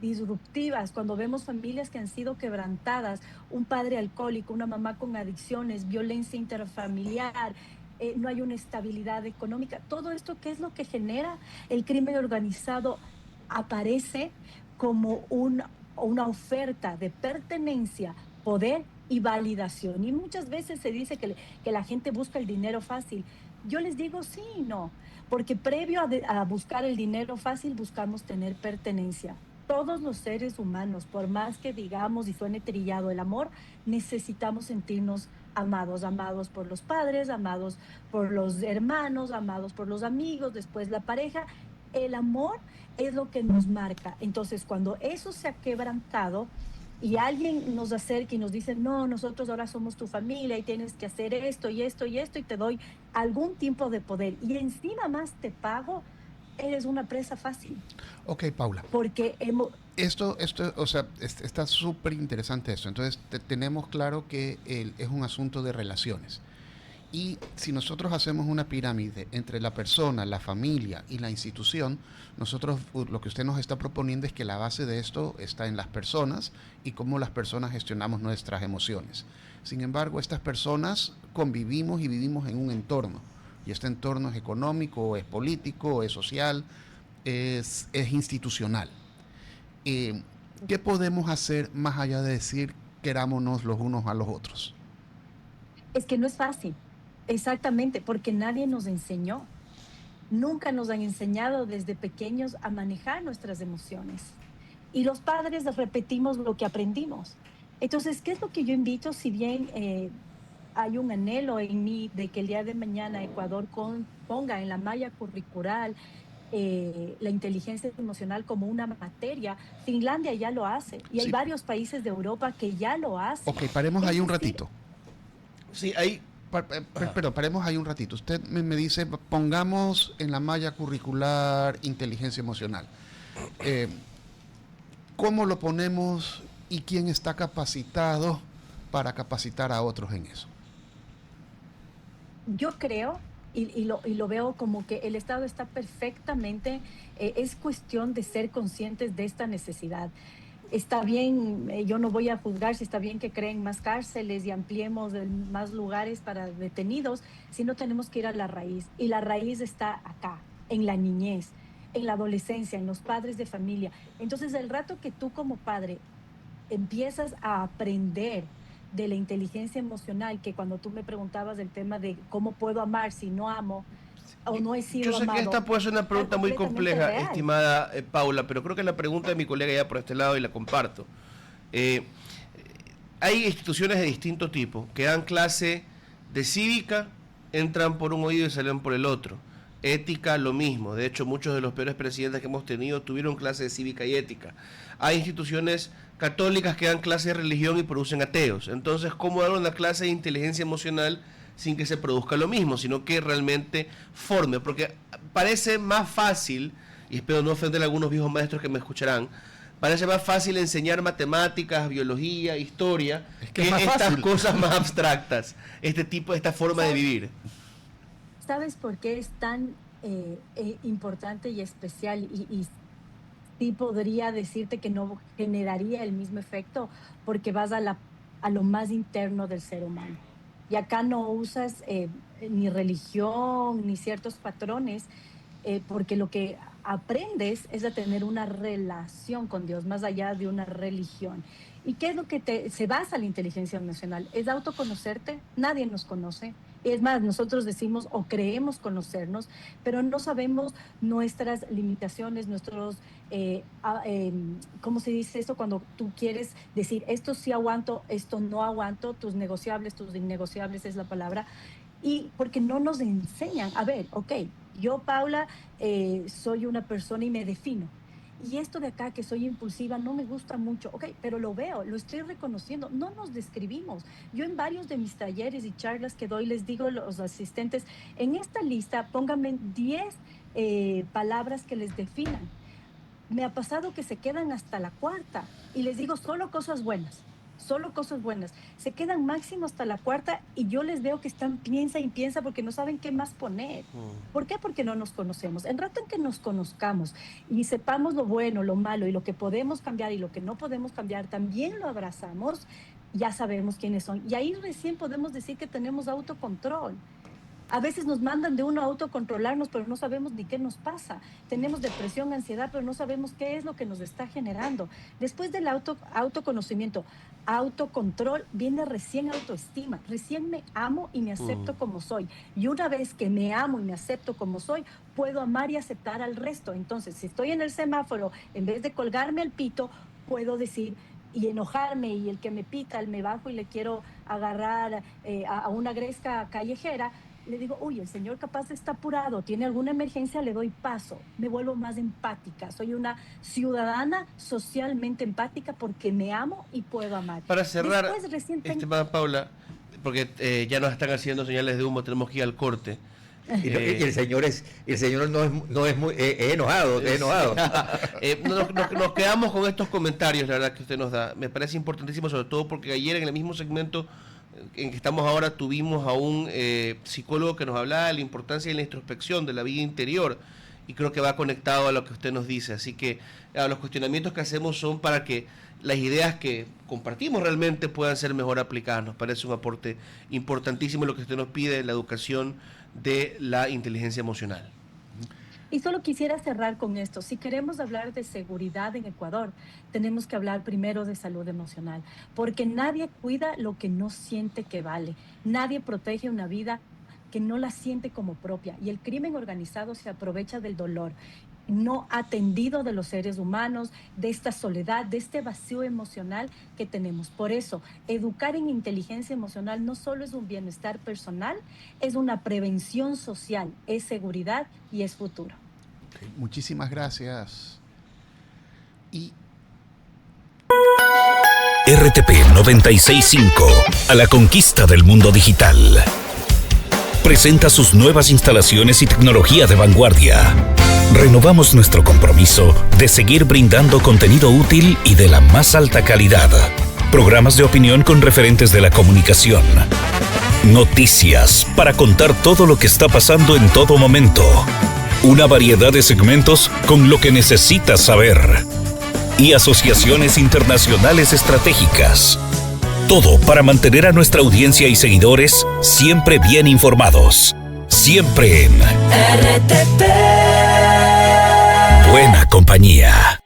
disruptivas, cuando vemos familias que han sido quebrantadas, un padre alcohólico, una mamá con adicciones, violencia interfamiliar, no hay una estabilidad económica, todo esto, ¿qué es lo que genera? El crimen organizado aparece como una oferta de pertenencia, poder y validación. Y muchas veces se dice que la gente busca el dinero fácil. Yo les digo sí y no, porque previo a buscar el dinero fácil buscamos tener pertenencia. Todos los seres humanos, por más que digamos y suene trillado el amor, necesitamos sentirnos amados, amados por los padres, amados por los hermanos, amados por los amigos, después la pareja. El amor es lo que nos marca. Entonces, cuando eso se ha quebrantado, y alguien nos acerca y nos dice, no, nosotros ahora somos tu familia y tienes que hacer esto y esto y esto y te doy algún tipo de poder y encima más te pago, eres una presa fácil. Ok, Paula. Porque Esto, o sea, está súper interesante esto. Entonces, tenemos claro que es un asunto de relaciones. Y si nosotros hacemos una pirámide entre la persona, la familia y la institución, nosotros lo que usted nos está proponiendo es que la base de esto está en las personas y cómo las personas gestionamos nuestras emociones. Sin embargo, estas personas convivimos y vivimos en un entorno. Y este entorno es económico, es político, es social, es institucional. ¿Qué podemos hacer más allá de decir querámonos los unos a los otros? Es que no es fácil. Exactamente, porque nadie nos enseñó. Nunca nos han enseñado desde pequeños a manejar nuestras emociones. Y los padres repetimos lo que aprendimos. Entonces, ¿qué es lo que yo invito? Si bien hay un anhelo en mí de que el día de mañana Ecuador ponga en la malla curricular la inteligencia emocional como una materia, Finlandia ya lo hace. Y hay varios países de Europa que ya lo hacen. Ok, paremos ahí un ratito. Sí, ahí... Pero paremos ahí un ratito. Usted me dice, pongamos en la malla curricular inteligencia emocional. ¿Cómo lo ponemos y quién está capacitado para capacitar a otros en eso? Yo creo, y lo veo como que el Estado está perfectamente, es cuestión de ser conscientes de esta necesidad. Está bien, yo no voy a juzgar si está bien que creen más cárceles y ampliemos más lugares para detenidos, sino tenemos que ir a la raíz. Y la raíz está acá, en la niñez, en la adolescencia, en los padres de familia. Entonces, el rato que tú como padre empiezas a aprender de la inteligencia emocional, que cuando tú me preguntabas del tema de cómo puedo amar si no amo, o no he sido Yo sé amado, que esta puede ser una pregunta muy compleja, real. estimada Paula, pero creo que la pregunta de mi colega ya por este lado y la comparto. Hay instituciones de distinto tipo que dan clase de cívica, entran por un oído y salen por el otro. Ética, lo mismo. De hecho, muchos de los peores presidentes que hemos tenido tuvieron clase de cívica y ética. Hay instituciones católicas que dan clase de religión y producen ateos. Entonces, ¿cómo dar una clase de inteligencia emocional sin que se produzca lo mismo, sino que realmente forme? Porque parece más fácil, y espero no ofender a algunos viejos maestros que me escucharán, parece más fácil enseñar matemáticas, biología, historia, que estas cosas más abstractas, esta forma de vivir. ¿Sabes por qué es tan importante y especial? Y sí podría decirte que no generaría el mismo efecto, porque vas a lo más interno del ser humano. Y acá no usas ni religión, ni ciertos patrones, porque lo que aprendes es a tener una relación con Dios, más allá de una religión. ¿Y qué es lo que se basa la inteligencia emocional? Es autoconocerte, nadie nos conoce. Es más, nosotros decimos o creemos conocernos, pero no sabemos nuestras limitaciones, nuestros, ¿cómo se dice esto? Cuando tú quieres decir, esto sí aguanto, esto no aguanto, tus negociables, tus innegociables es la palabra, y porque no nos enseñan, a ver, ok, yo Paula soy una persona y me defino. y esto de acá que soy impulsiva no me gusta mucho, ok, pero lo veo, lo estoy reconociendo, no nos describimos. Yo en varios de mis talleres y charlas que doy les digo a los asistentes, en esta lista pónganme 10 palabras que les definan. Me ha pasado que se quedan hasta la cuarta y les digo solo cosas buenas. Solo cosas buenas. Se quedan máximo hasta la cuarta y yo les veo que están piensa y piensa porque no saben qué más poner. ¿Por qué? Porque no nos conocemos. En rato en que nos conozcamos y sepamos lo bueno, lo malo y lo que podemos cambiar y lo que no podemos cambiar, también lo abrazamos, ya sabemos quiénes son. Y ahí recién podemos decir que tenemos autocontrol. A veces nos mandan de uno a autocontrolarnos, pero no sabemos ni qué nos pasa. Tenemos depresión, ansiedad, pero no sabemos qué es lo que nos está generando. Después del autoconocimiento, autocontrol, viene recién autoestima. Recién me amo y me acepto como soy. Y una vez que me amo y me acepto como soy, puedo amar y aceptar al resto. Entonces, si estoy en el semáforo, en vez de colgarme el pito, puedo decir y enojarme, y el que me pica, me bajo y le quiero agarrar a una gresca callejera, le digo, uy, el señor capaz está apurado, tiene alguna emergencia, le doy paso, me vuelvo más empática, soy una ciudadana socialmente empática porque me amo y puedo amar. Para cerrar, estimada Paula, porque ya nos están haciendo señales de humo, tenemos que ir al corte. Y el señor no es muy enojado, es enojado. Nos quedamos con estos comentarios, la verdad, que usted nos da. Me parece importantísimo, sobre todo porque ayer en el mismo segmento en que estamos ahora tuvimos a un psicólogo que nos hablaba de la importancia de la introspección, de la vida interior, y creo que va conectado a lo que usted nos dice. Así que los cuestionamientos que hacemos son para que las ideas que compartimos realmente puedan ser mejor aplicadas. Nos parece un aporte importantísimo lo que usted nos pide, la educación de la inteligencia emocional. Y solo quisiera cerrar con esto. Si queremos hablar de seguridad en Ecuador, tenemos que hablar primero de salud emocional, porque nadie cuida lo que no siente que vale. Nadie protege una vida que no la siente como propia. Y el crimen organizado se aprovecha del dolor no atendido de los seres humanos, de esta soledad, de este vacío emocional que tenemos. Por eso, educar en inteligencia emocional no solo es un bienestar personal, es una prevención social, es seguridad y es futuro. Okay, muchísimas gracias. Y RTP 965, a la conquista del mundo digital. Presenta sus nuevas instalaciones y tecnología de vanguardia. Renovamos nuestro compromiso de seguir brindando contenido útil y de la más alta calidad. Programas de opinión con referentes de la comunicación. Noticias para contar todo lo que está pasando en todo momento. Una variedad de segmentos con lo que necesitas saber. Y asociaciones internacionales estratégicas. Todo para mantener a nuestra audiencia y seguidores siempre bien informados. Siempre en RTP. Buena compañía.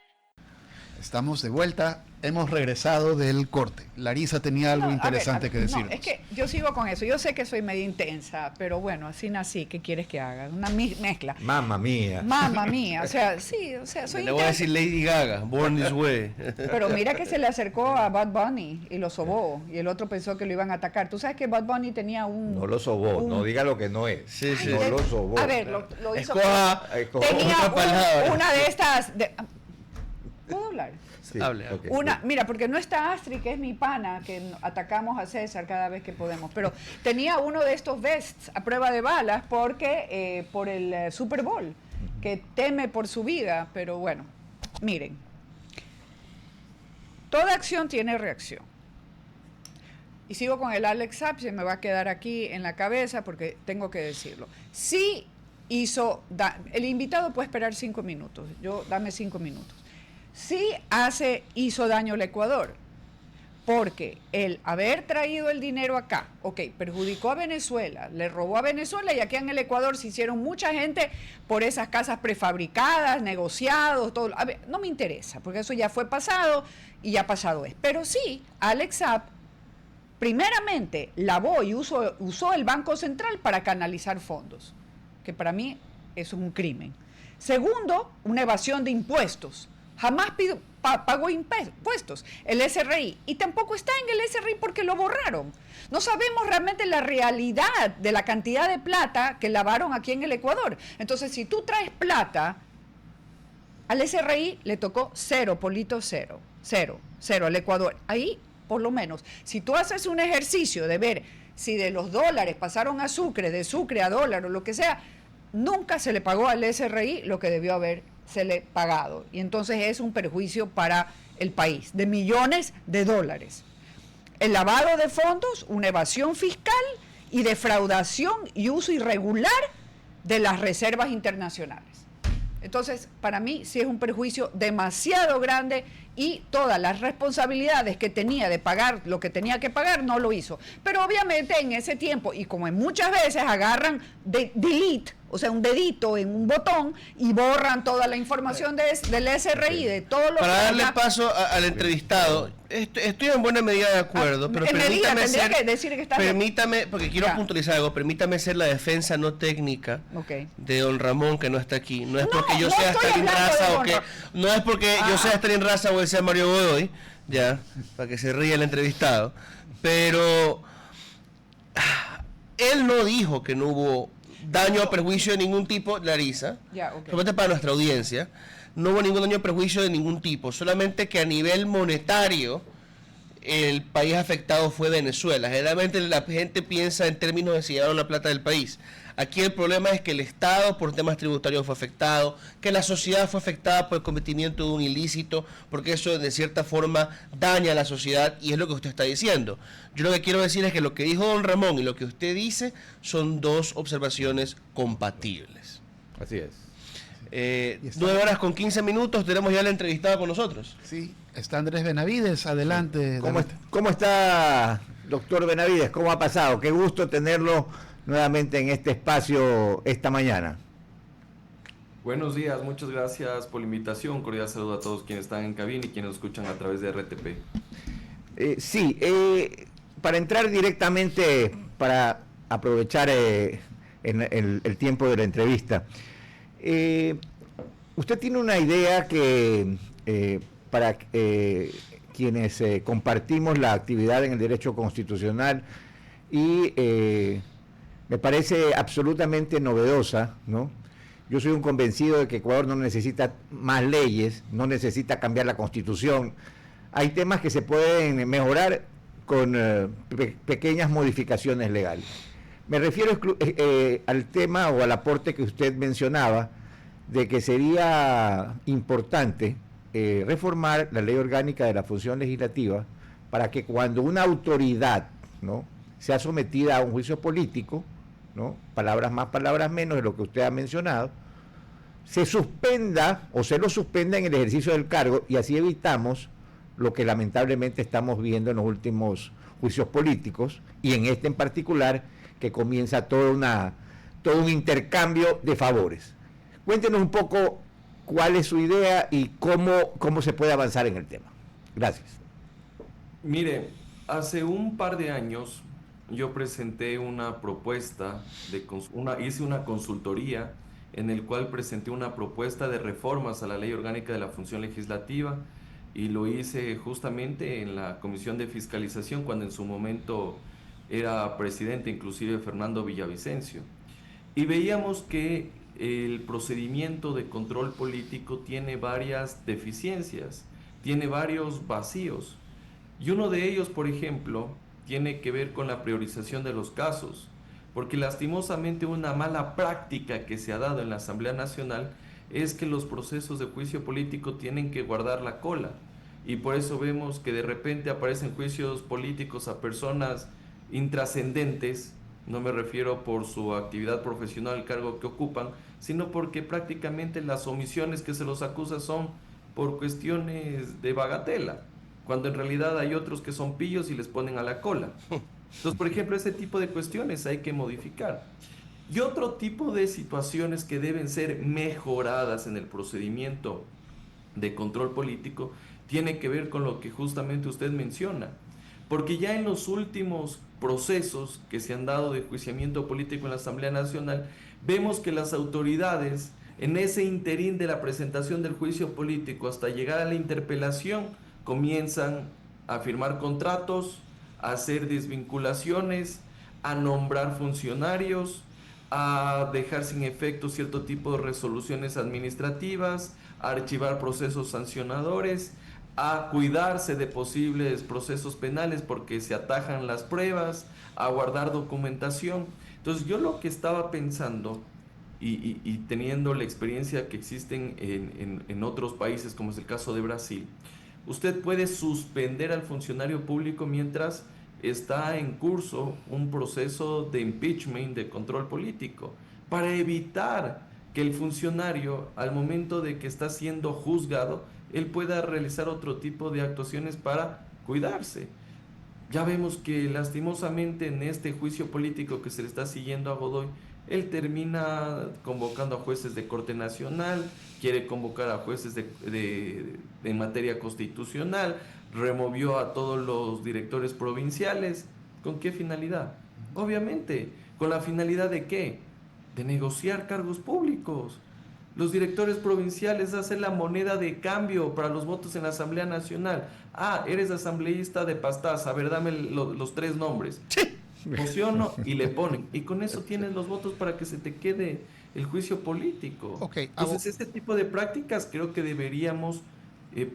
Estamos de vuelta. Hemos regresado del corte. Larisa tenía algo interesante que decirnos. No, es que yo sigo con eso. Yo sé que soy medio intensa, pero bueno, así nací. ¿Qué quieres que haga? Una mezcla. Mamma mía. Mamma mía. O sea, sí, o sea, soy Le intensa. voy a decir Lady Gaga, Born This Way. Pero mira que se le acercó a Bad Bunny y lo sobó. Y el otro pensó que lo iban a atacar. Tú sabes que Bad Bunny tenía un... No lo sobó, no diga lo que no es. Sí, sí. No lo sobó. A ver, lo hizo... Tenía Tenía otra palabra. una de estas... ¿Puedo hablar? Sí, Hable. okay. Mira, porque no está Astrid, que es mi pana, que atacamos a César cada vez que podemos, pero tenía uno de estos vests a prueba de balas porque por el Super Bowl, que teme por su vida, pero bueno, miren, toda acción tiene reacción. Y sigo con el Alex Saab, se me va a quedar aquí en la cabeza porque tengo que decirlo. Sí el invitado puede esperar 5 minutos, dame 5 minutos. Sí hizo daño al Ecuador, porque el haber traído el dinero acá, perjudicó a Venezuela, le robó a Venezuela, y aquí en el Ecuador se hicieron mucha gente por esas casas prefabricadas, negociados, todo. A ver, no me interesa, porque eso ya fue pasado y ya pasado es. Pero sí, Alex Saab, primeramente, lavó y usó el Banco Central para canalizar fondos, que para mí es un crimen. Segundo, una evasión de impuestos. Jamás pagó impuestos, el SRI, y tampoco está en el SRI porque lo borraron. No sabemos realmente la realidad de la cantidad de plata que lavaron aquí en el Ecuador. Entonces, si tú traes plata, Al SRI le tocó 0, Polito, 0, 0, 0 al Ecuador. Ahí, por lo menos, si tú haces un ejercicio de ver si de los dólares pasaron a Sucre, de Sucre a dólar o lo que sea, nunca se le pagó al SRI lo que debió habérsele pagado. Y entonces es un perjuicio para el país de millones de dólares. El lavado de fondos, una evasión fiscal y defraudación y uso irregular de las reservas internacionales. Entonces, para mí sí es un perjuicio demasiado grande y todas las responsabilidades que tenía de pagar lo que tenía que pagar no lo hizo. Pero obviamente en ese tiempo, y como en muchas veces agarran delete, o sea, un dedito en un botón y borran toda la información del SRI, de todos los... Para darle paso al entrevistado, estoy en buena medida de acuerdo, pero permítame porque quiero puntualizar algo, permítame ser la defensa no técnica de don Ramón, que no está aquí. No es porque yo sea Stalin Raza o que... No es porque yo sea Stalin Raza o él sea Mario Godoy, ya, para que se ría el entrevistado, pero él no dijo que no hubo daño o perjuicio de ningún tipo, Larisa, solamente para nuestra audiencia, no hubo ningún daño o perjuicio de ningún tipo, solamente que a nivel monetario el país afectado fue Venezuela. Generalmente la gente piensa en términos de si llevaron la plata del país. Aquí el problema es que el Estado por temas tributarios fue afectado, que la sociedad fue afectada por el cometimiento de un ilícito, porque eso de cierta forma daña a la sociedad y es lo que usted está diciendo. Yo lo que quiero decir es que lo que dijo don Ramón y lo que usted dice son dos observaciones compatibles. Así es. 9:15, tenemos ya la entrevistada con nosotros. Sí, está Andrés Benavides, adelante. ¿Cómo está, doctor Benavides? ¿Cómo ha pasado? Qué gusto tenerlo nuevamente en este espacio esta mañana. Buenos días, muchas gracias por la invitación. Cordial saludo a todos quienes están en cabina y quienes nos escuchan a través de RTP. Para entrar directamente, para aprovechar el tiempo de la entrevista, usted tiene una idea que para quienes compartimos la actividad en el derecho constitucional y me parece absolutamente novedosa, ¿no? Yo soy un convencido de que Ecuador no necesita más leyes, no necesita cambiar la Constitución. Hay temas que se pueden mejorar con pequeñas modificaciones legales. Me refiero al tema o al aporte que usted mencionaba de que sería importante reformar la ley orgánica de la función legislativa para que cuando una autoridad, ¿no?, sea sometida a un juicio político, ¿no?, palabras más, palabras menos de lo que usted ha mencionado, se suspenda o se lo suspenda en el ejercicio del cargo y así evitamos lo que lamentablemente estamos viendo en los últimos juicios políticos y en este en particular, que comienza todo un intercambio de favores. Cuéntenos un poco cuál es su idea y cómo se puede avanzar en el tema. Gracias. Mire, hace un par de años yo presenté una propuesta, hice una consultoría en el cual presenté una propuesta de reformas a la Ley Orgánica de la Función Legislativa y lo hice justamente en la Comisión de Fiscalización cuando en su momento era presidente inclusive Fernando Villavicencio. Y veíamos que el procedimiento de control político tiene varias deficiencias, tiene varios vacíos. Y uno de ellos, por ejemplo, tiene que ver con la priorización de los casos, porque lastimosamente una mala práctica que se ha dado en la Asamblea Nacional es que los procesos de juicio político tienen que guardar la cola, y por eso vemos que de repente aparecen juicios políticos a personas intrascendentes, no me refiero por su actividad profesional, el cargo que ocupan, sino porque prácticamente las omisiones que se los acusa son por cuestiones de bagatela, cuando en realidad hay otros que son pillos y les ponen a la cola. Entonces, por ejemplo, ese tipo de cuestiones hay que modificar. Y otro tipo de situaciones que deben ser mejoradas en el procedimiento de control político tiene que ver con lo que justamente usted menciona. Porque ya en los últimos procesos que se han dado de enjuiciamiento político en la Asamblea Nacional, vemos que las autoridades, en ese interín de la presentación del juicio político hasta llegar a la interpelación, comienzan a firmar contratos, a hacer desvinculaciones, a nombrar funcionarios, a dejar sin efecto cierto tipo de resoluciones administrativas, a archivar procesos sancionadores, a cuidarse de posibles procesos penales porque se atajan las pruebas, a guardar documentación. Entonces yo lo que estaba pensando, y teniendo la experiencia que existen en otros países, como es el caso de Brasil, usted puede suspender al funcionario público mientras está en curso un proceso de impeachment, de control político, para evitar que el funcionario, al momento de que está siendo juzgado, él pueda realizar otro tipo de actuaciones para cuidarse. Ya vemos que lastimosamente en este juicio político que se le está siguiendo a Godoy, él termina convocando a jueces de Corte Nacional, quiere convocar a jueces de materia constitucional, removió a todos los directores provinciales. ¿Con qué finalidad? Obviamente, ¿con la finalidad de qué? De negociar cargos públicos. Los directores provinciales hacen la moneda de cambio para los votos en la Asamblea Nacional. Ah, eres asambleísta de Pastaza, a ver, dame los 3 nombres. Sí. Funciono y le ponen. Y con eso tienes los votos para que se te quede el juicio político. Okay, entonces, este tipo de prácticas creo que deberíamos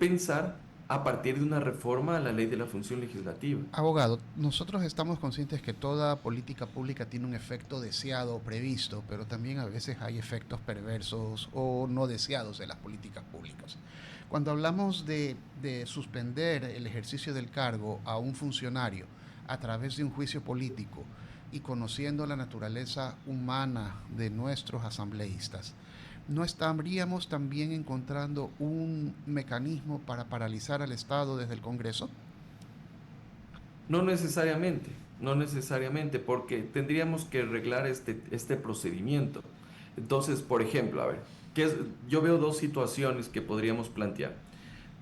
pensar a partir de una reforma a la ley de la función legislativa. Abogado, nosotros estamos conscientes que toda política pública tiene un efecto deseado o previsto, pero también a veces hay efectos perversos o no deseados de las políticas públicas. Cuando hablamos de suspender el ejercicio del cargo a un funcionario a través de un juicio político y conociendo la naturaleza humana de nuestros asambleístas, ¿no estaríamos también encontrando un mecanismo para paralizar al Estado desde el Congreso? No necesariamente, porque tendríamos que arreglar este procedimiento. Entonces, por ejemplo, a ver, yo veo 2 situaciones que podríamos plantear.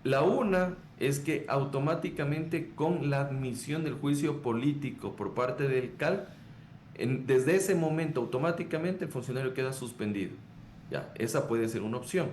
La una es que automáticamente con la admisión del juicio político por parte del CAL, desde ese momento automáticamente el funcionario queda suspendido. Ya, esa puede ser una opción.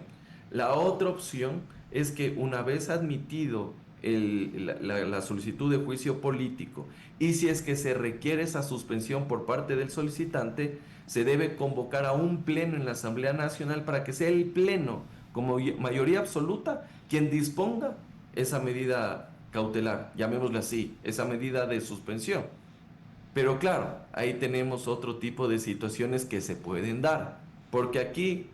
La otra opción es que una vez admitido la solicitud de juicio político y si es que se requiere esa suspensión por parte del solicitante, se debe convocar a un pleno en la Asamblea Nacional para que sea el pleno, como mayoría absoluta, quien disponga esa medida cautelar, llamémosle así, esa medida de suspensión. Pero claro, ahí tenemos otro tipo de situaciones que se pueden dar. Porque aquí,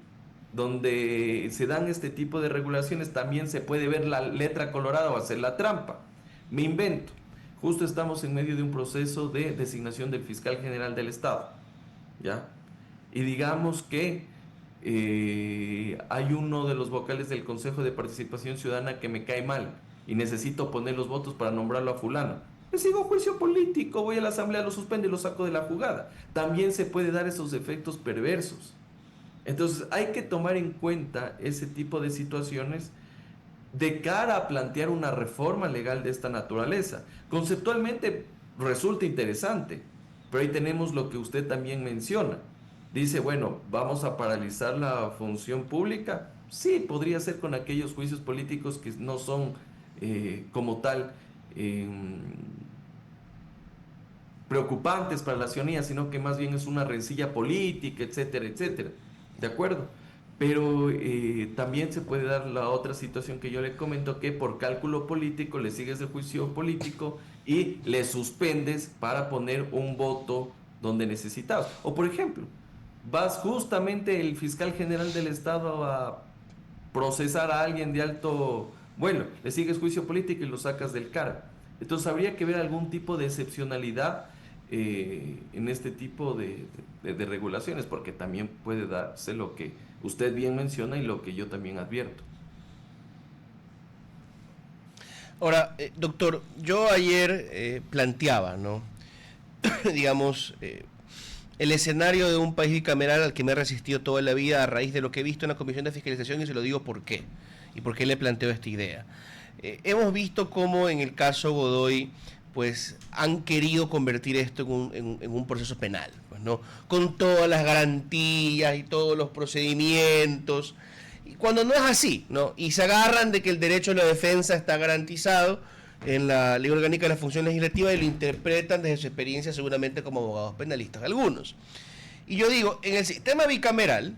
donde se dan este tipo de regulaciones, también se puede ver la letra colorada o hacer la trampa. Me invento. Justo estamos en medio de un proceso de designación del fiscal general del Estado. ¿Ya? Y digamos que hay uno de los vocales del Consejo de Participación Ciudadana que me cae mal y necesito poner los votos para nombrarlo a fulano. Le sigo juicio político, voy a la asamblea, lo suspendo y lo saco de la jugada. También se puede dar esos efectos perversos. Entonces hay que tomar en cuenta ese tipo de situaciones de cara a plantear una reforma legal de esta naturaleza. Conceptualmente resulta interesante, pero ahí tenemos lo que usted también menciona. Dice, bueno, ¿vamos a paralizar la función pública? Sí, podría ser con aquellos juicios políticos que no son como tal preocupantes para la ciudadanía, sino que más bien es una rencilla política, etcétera, etcétera. ¿De acuerdo? Pero también se puede dar la otra situación que yo le comento, que por cálculo político le sigues el juicio político y le suspendes para poner un voto donde necesitabas. O por ejemplo, vas justamente el fiscal general del Estado a procesar a alguien de alto vuelo, le sigues juicio político y lo sacas del cargo. Entonces habría que ver algún tipo de excepcionalidad en este tipo de regulaciones, porque también puede darse lo que usted bien menciona y lo que yo también advierto. Ahora, doctor, yo ayer planteaba, ¿no? digamos, el escenario de un país bicameral al que me he resistido toda la vida a raíz de lo que he visto en la Comisión de Fiscalización, y se lo digo por qué, y por qué le planteo esta idea. Hemos visto cómo en el caso Godoy pues han querido convertir esto en un proceso penal, pues, ¿no? Con todas las garantías y todos los procedimientos, y cuando no es así, ¿no? Y se agarran de que el derecho a la defensa está garantizado en la Ley Orgánica de la Función Legislativa y lo interpretan desde su experiencia seguramente como abogados penalistas algunos. Y yo digo, en el sistema bicameral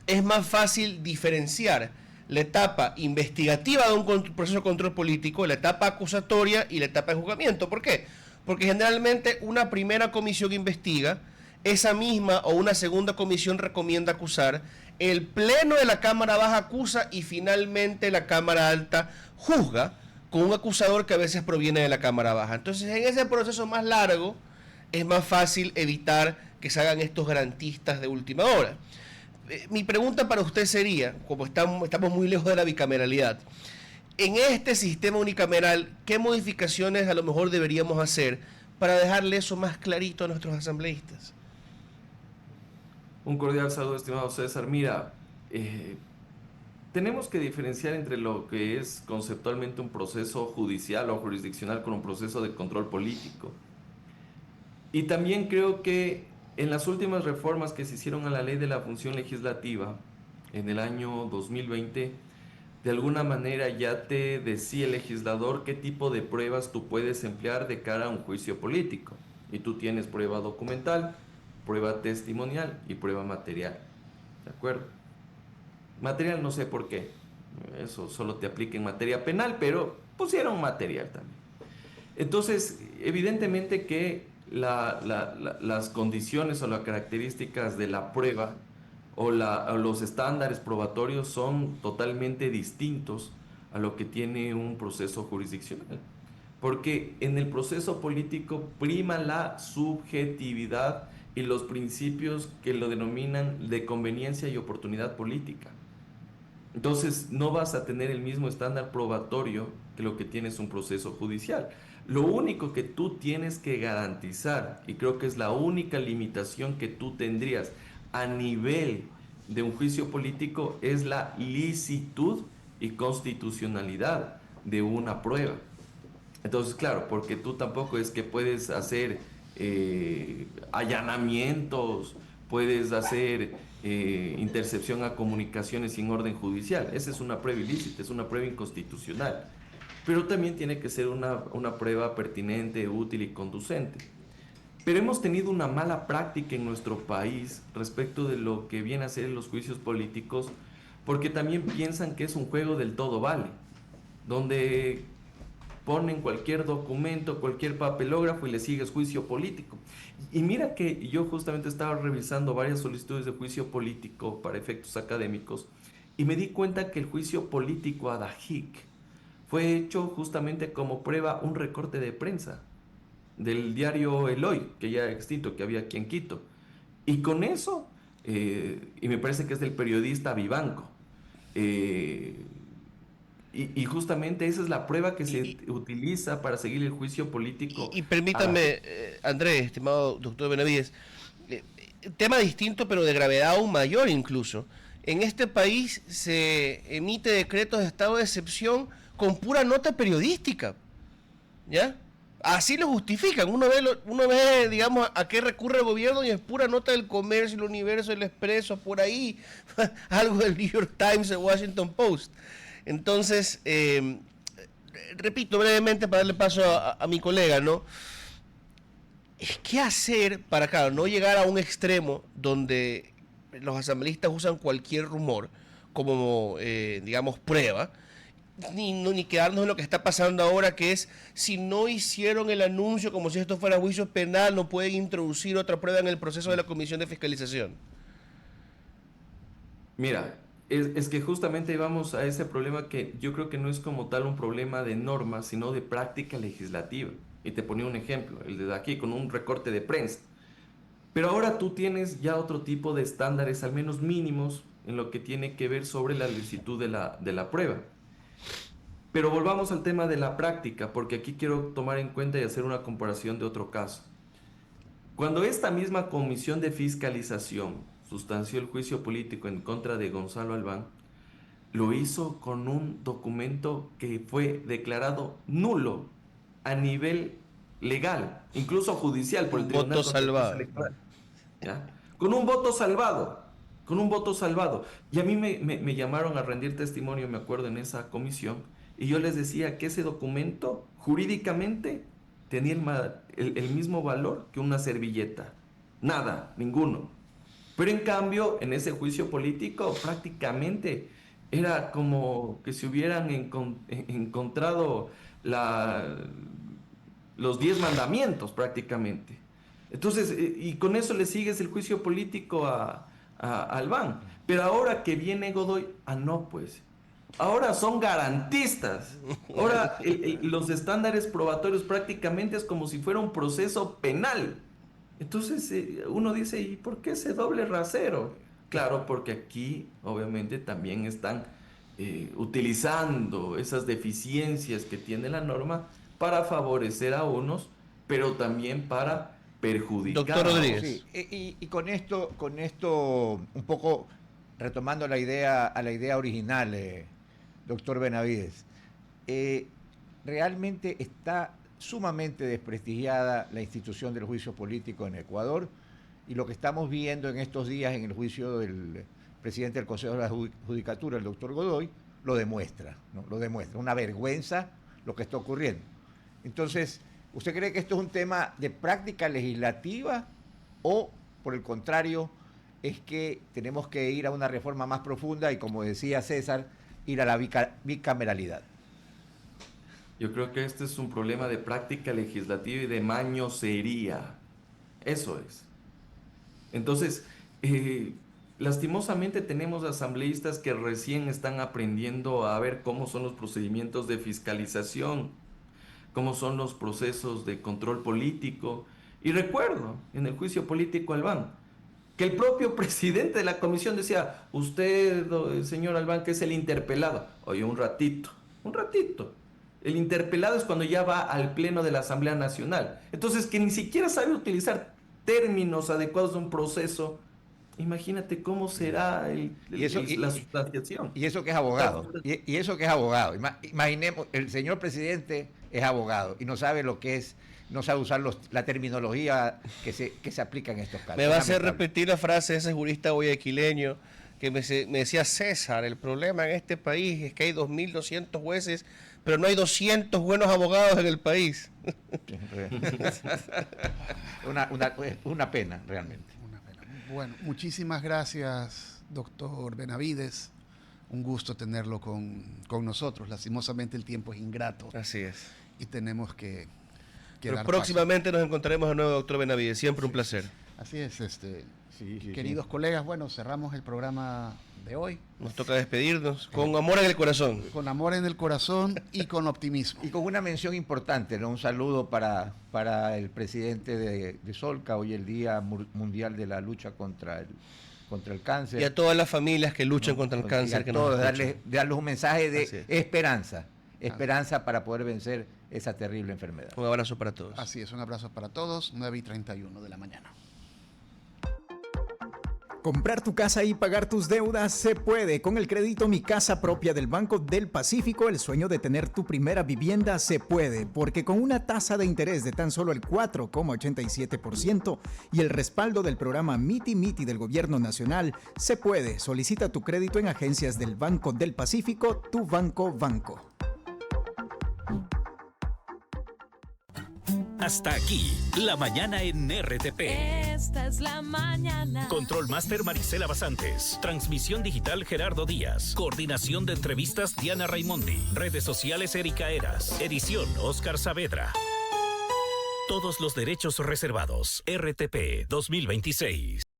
es más fácil diferenciar la etapa investigativa de un proceso de control político, la etapa acusatoria y la etapa de juzgamiento. ¿Por qué? Porque generalmente una primera comisión investiga, esa misma o una segunda comisión recomienda acusar, el pleno de la Cámara Baja acusa y finalmente la Cámara Alta juzga con un acusador que a veces proviene de la Cámara Baja. Entonces, en ese proceso más largo es más fácil evitar que se hagan estos garantistas de última hora. Mi pregunta para usted sería, como estamos muy lejos de la bicameralidad, en este sistema unicameral, ¿qué modificaciones a lo mejor deberíamos hacer para dejarle eso más clarito a nuestros asambleístas? Un cordial saludo, estimado César. Mira, tenemos que diferenciar entre lo que es conceptualmente un proceso judicial o jurisdiccional con un proceso de control político. Y también creo que en las últimas reformas que se hicieron a la ley de la función legislativa en el año 2020, de alguna manera ya te decía el legislador qué tipo de pruebas tú puedes emplear de cara a un juicio político. Y tú tienes prueba documental, prueba testimonial y prueba material. ¿De acuerdo? Material no sé por qué. Eso solo te aplica en materia penal, pero pusieron material también. Entonces, evidentemente que las condiciones o las características de la prueba o los estándares probatorios son totalmente distintos a lo que tiene un proceso jurisdiccional. Porque en el proceso político prima la subjetividad y los principios que lo denominan de conveniencia y oportunidad política. Entonces no vas a tener el mismo estándar probatorio que lo que tienes un proceso judicial. Lo único que tú tienes que garantizar, y creo que es la única limitación que tú tendrías a nivel de un juicio político, es la licitud y constitucionalidad de una prueba. Entonces, claro, porque tú tampoco es que puedes hacer allanamientos, puedes hacer intercepción a comunicaciones sin orden judicial. Esa es una prueba ilícita, es una prueba inconstitucional. Pero también tiene que ser una prueba pertinente, útil y conducente. Pero hemos tenido una mala práctica en nuestro país respecto de lo que viene a ser los juicios políticos, porque también piensan que es un juego del todo vale, donde ponen cualquier documento, cualquier papelógrafo y le sigues juicio político. Y mira que yo justamente estaba revisando varias solicitudes de juicio político para efectos académicos y me di cuenta que el juicio político ad hoc fue hecho justamente como prueba un recorte de prensa del diario El Hoy, que ya extinto, que había aquí en Quito. Y con eso, y me parece que es del periodista Vivanco, y justamente esa es la prueba que se utiliza para seguir el juicio político. Y permítame, Andrés, estimado doctor Benavides, tema distinto pero de gravedad aún mayor incluso. En este país se emite decretos de estado de excepción con pura nota periodística, ¿ya? Así lo justifican. Uno ve, digamos, a qué recurre el gobierno y es pura nota del Comercio, el Universo, el Expreso, por ahí, algo del New York Times, el Washington Post. Entonces, repito brevemente para darle paso a mi colega, ¿no? ¿Qué hacer para, claro, no llegar a un extremo donde los asambleístas usan cualquier rumor como, digamos, prueba? Ni quedarnos en lo que está pasando ahora, que es, si no hicieron el anuncio como si esto fuera juicio penal, no pueden introducir otra prueba en el proceso de la Comisión de Fiscalización. Mira, es que justamente vamos a ese problema que yo creo que no es como tal un problema de norma, sino de práctica legislativa. Y te ponía un ejemplo, el de aquí, con un recorte de prensa. Pero ahora tú tienes ya otro tipo de estándares, al menos mínimos, en lo que tiene que ver sobre la licitud de la prueba. Pero volvamos al tema de la práctica, porque aquí quiero tomar en cuenta y hacer una comparación de otro caso. Cuando esta misma comisión de fiscalización sustanció el juicio político en contra de Gonzalo Albán, lo hizo con un documento que fue declarado nulo a nivel legal, incluso judicial, por el Tribunal Constitucional Electoral. ¿Ya? Con un voto salvado. Y a mí me llamaron a rendir testimonio, me acuerdo, en esa comisión, y yo les decía que ese documento jurídicamente tenía el mismo valor que una servilleta. nada, ninguno. Pero en cambio, en ese juicio político prácticamente era como que se hubieran encontrado los 10 mandamientos prácticamente. Entonces, y con eso le sigues el juicio político a Albán. Pero ahora que viene Godoy, no pues. Ahora son garantistas. Ahora los estándares probatorios prácticamente es como si fuera un proceso penal. Entonces uno dice, ¿y por qué ese doble rasero? Claro, porque aquí obviamente también están utilizando esas deficiencias que tiene la norma para favorecer a unos, pero también para perjudicar. Doctor Rodríguez. Sí, y con esto un poco retomando a la idea original, doctor Benavides, realmente está sumamente desprestigiada la institución del juicio político en Ecuador, y lo que estamos viendo en estos días en el juicio del presidente del Consejo de la Judicatura, el doctor Godoy, lo demuestra, ¿no? Lo demuestra. Una vergüenza lo que está ocurriendo. Entonces, ¿usted cree que esto es un tema de práctica legislativa o, por el contrario, es que tenemos que ir a una reforma más profunda y, como decía César, ir a la bicameralidad? Yo creo que este es un problema de práctica legislativa y de mañosería. Eso es. Entonces, lastimosamente tenemos asambleístas que recién están aprendiendo a ver cómo son los procedimientos de fiscalización, cómo son los procesos de control político. Y recuerdo, en el juicio político Albán, que el propio presidente de la comisión decía, usted, señor Albán, que es el interpelado. Oye, un ratito. El interpelado es cuando ya va al pleno de la Asamblea Nacional. Entonces, que ni siquiera sabe utilizar términos adecuados de un proceso. Imagínate cómo será la sustanciación. Y eso que es abogado. Y eso que es abogado. Imaginemos, el señor presidente es abogado y no sabe lo que es, no sabe usar la terminología que se aplica en estos casos. Me va a hacer repetir la frase de ese jurista guayaquileño que me decía, César, el problema en este país es que hay 2.200 jueces, pero no hay 200 buenos abogados en el país. Una pena, realmente. Una pena. Bueno, muchísimas gracias, doctor Benavides. Un gusto tenerlo con nosotros. Lastimosamente el tiempo es ingrato. Así es. Y tenemos que pero próximamente nos encontraremos de nuevo, doctor Benavides. Siempre un placer. Así es, queridos colegas, bueno, cerramos el programa de hoy. Nos toca despedirnos con amor en el corazón. Con amor en el corazón y con optimismo. Y con una mención importante, ¿no? Un saludo para el presidente de Solca, hoy el Día Mundial de la Lucha contra el cáncer. Y a todas las familias que luchan contra el cáncer. Y a todos, darles un mensaje de esperanza para poder vencer esa terrible enfermedad. Un abrazo para todos. Así es, un abrazo para todos, 9:31 de la mañana. Comprar tu casa y pagar tus deudas se puede. Con el crédito Mi Casa Propia del Banco del Pacífico, el sueño de tener tu primera vivienda se puede, porque con una tasa de interés de tan solo el 4,87% y el respaldo del programa Miti Miti del Gobierno Nacional, se puede. Solicita tu crédito en agencias del Banco del Pacífico, tu banco. Hasta aquí, la mañana en RTP. Esta es la mañana. Control Master Marisela Basantes. Transmisión digital Gerardo Díaz. Coordinación de entrevistas Diana Raimondi. Redes sociales Erika Eras. Edición Oscar Saavedra. Todos los derechos reservados. RTP 2026.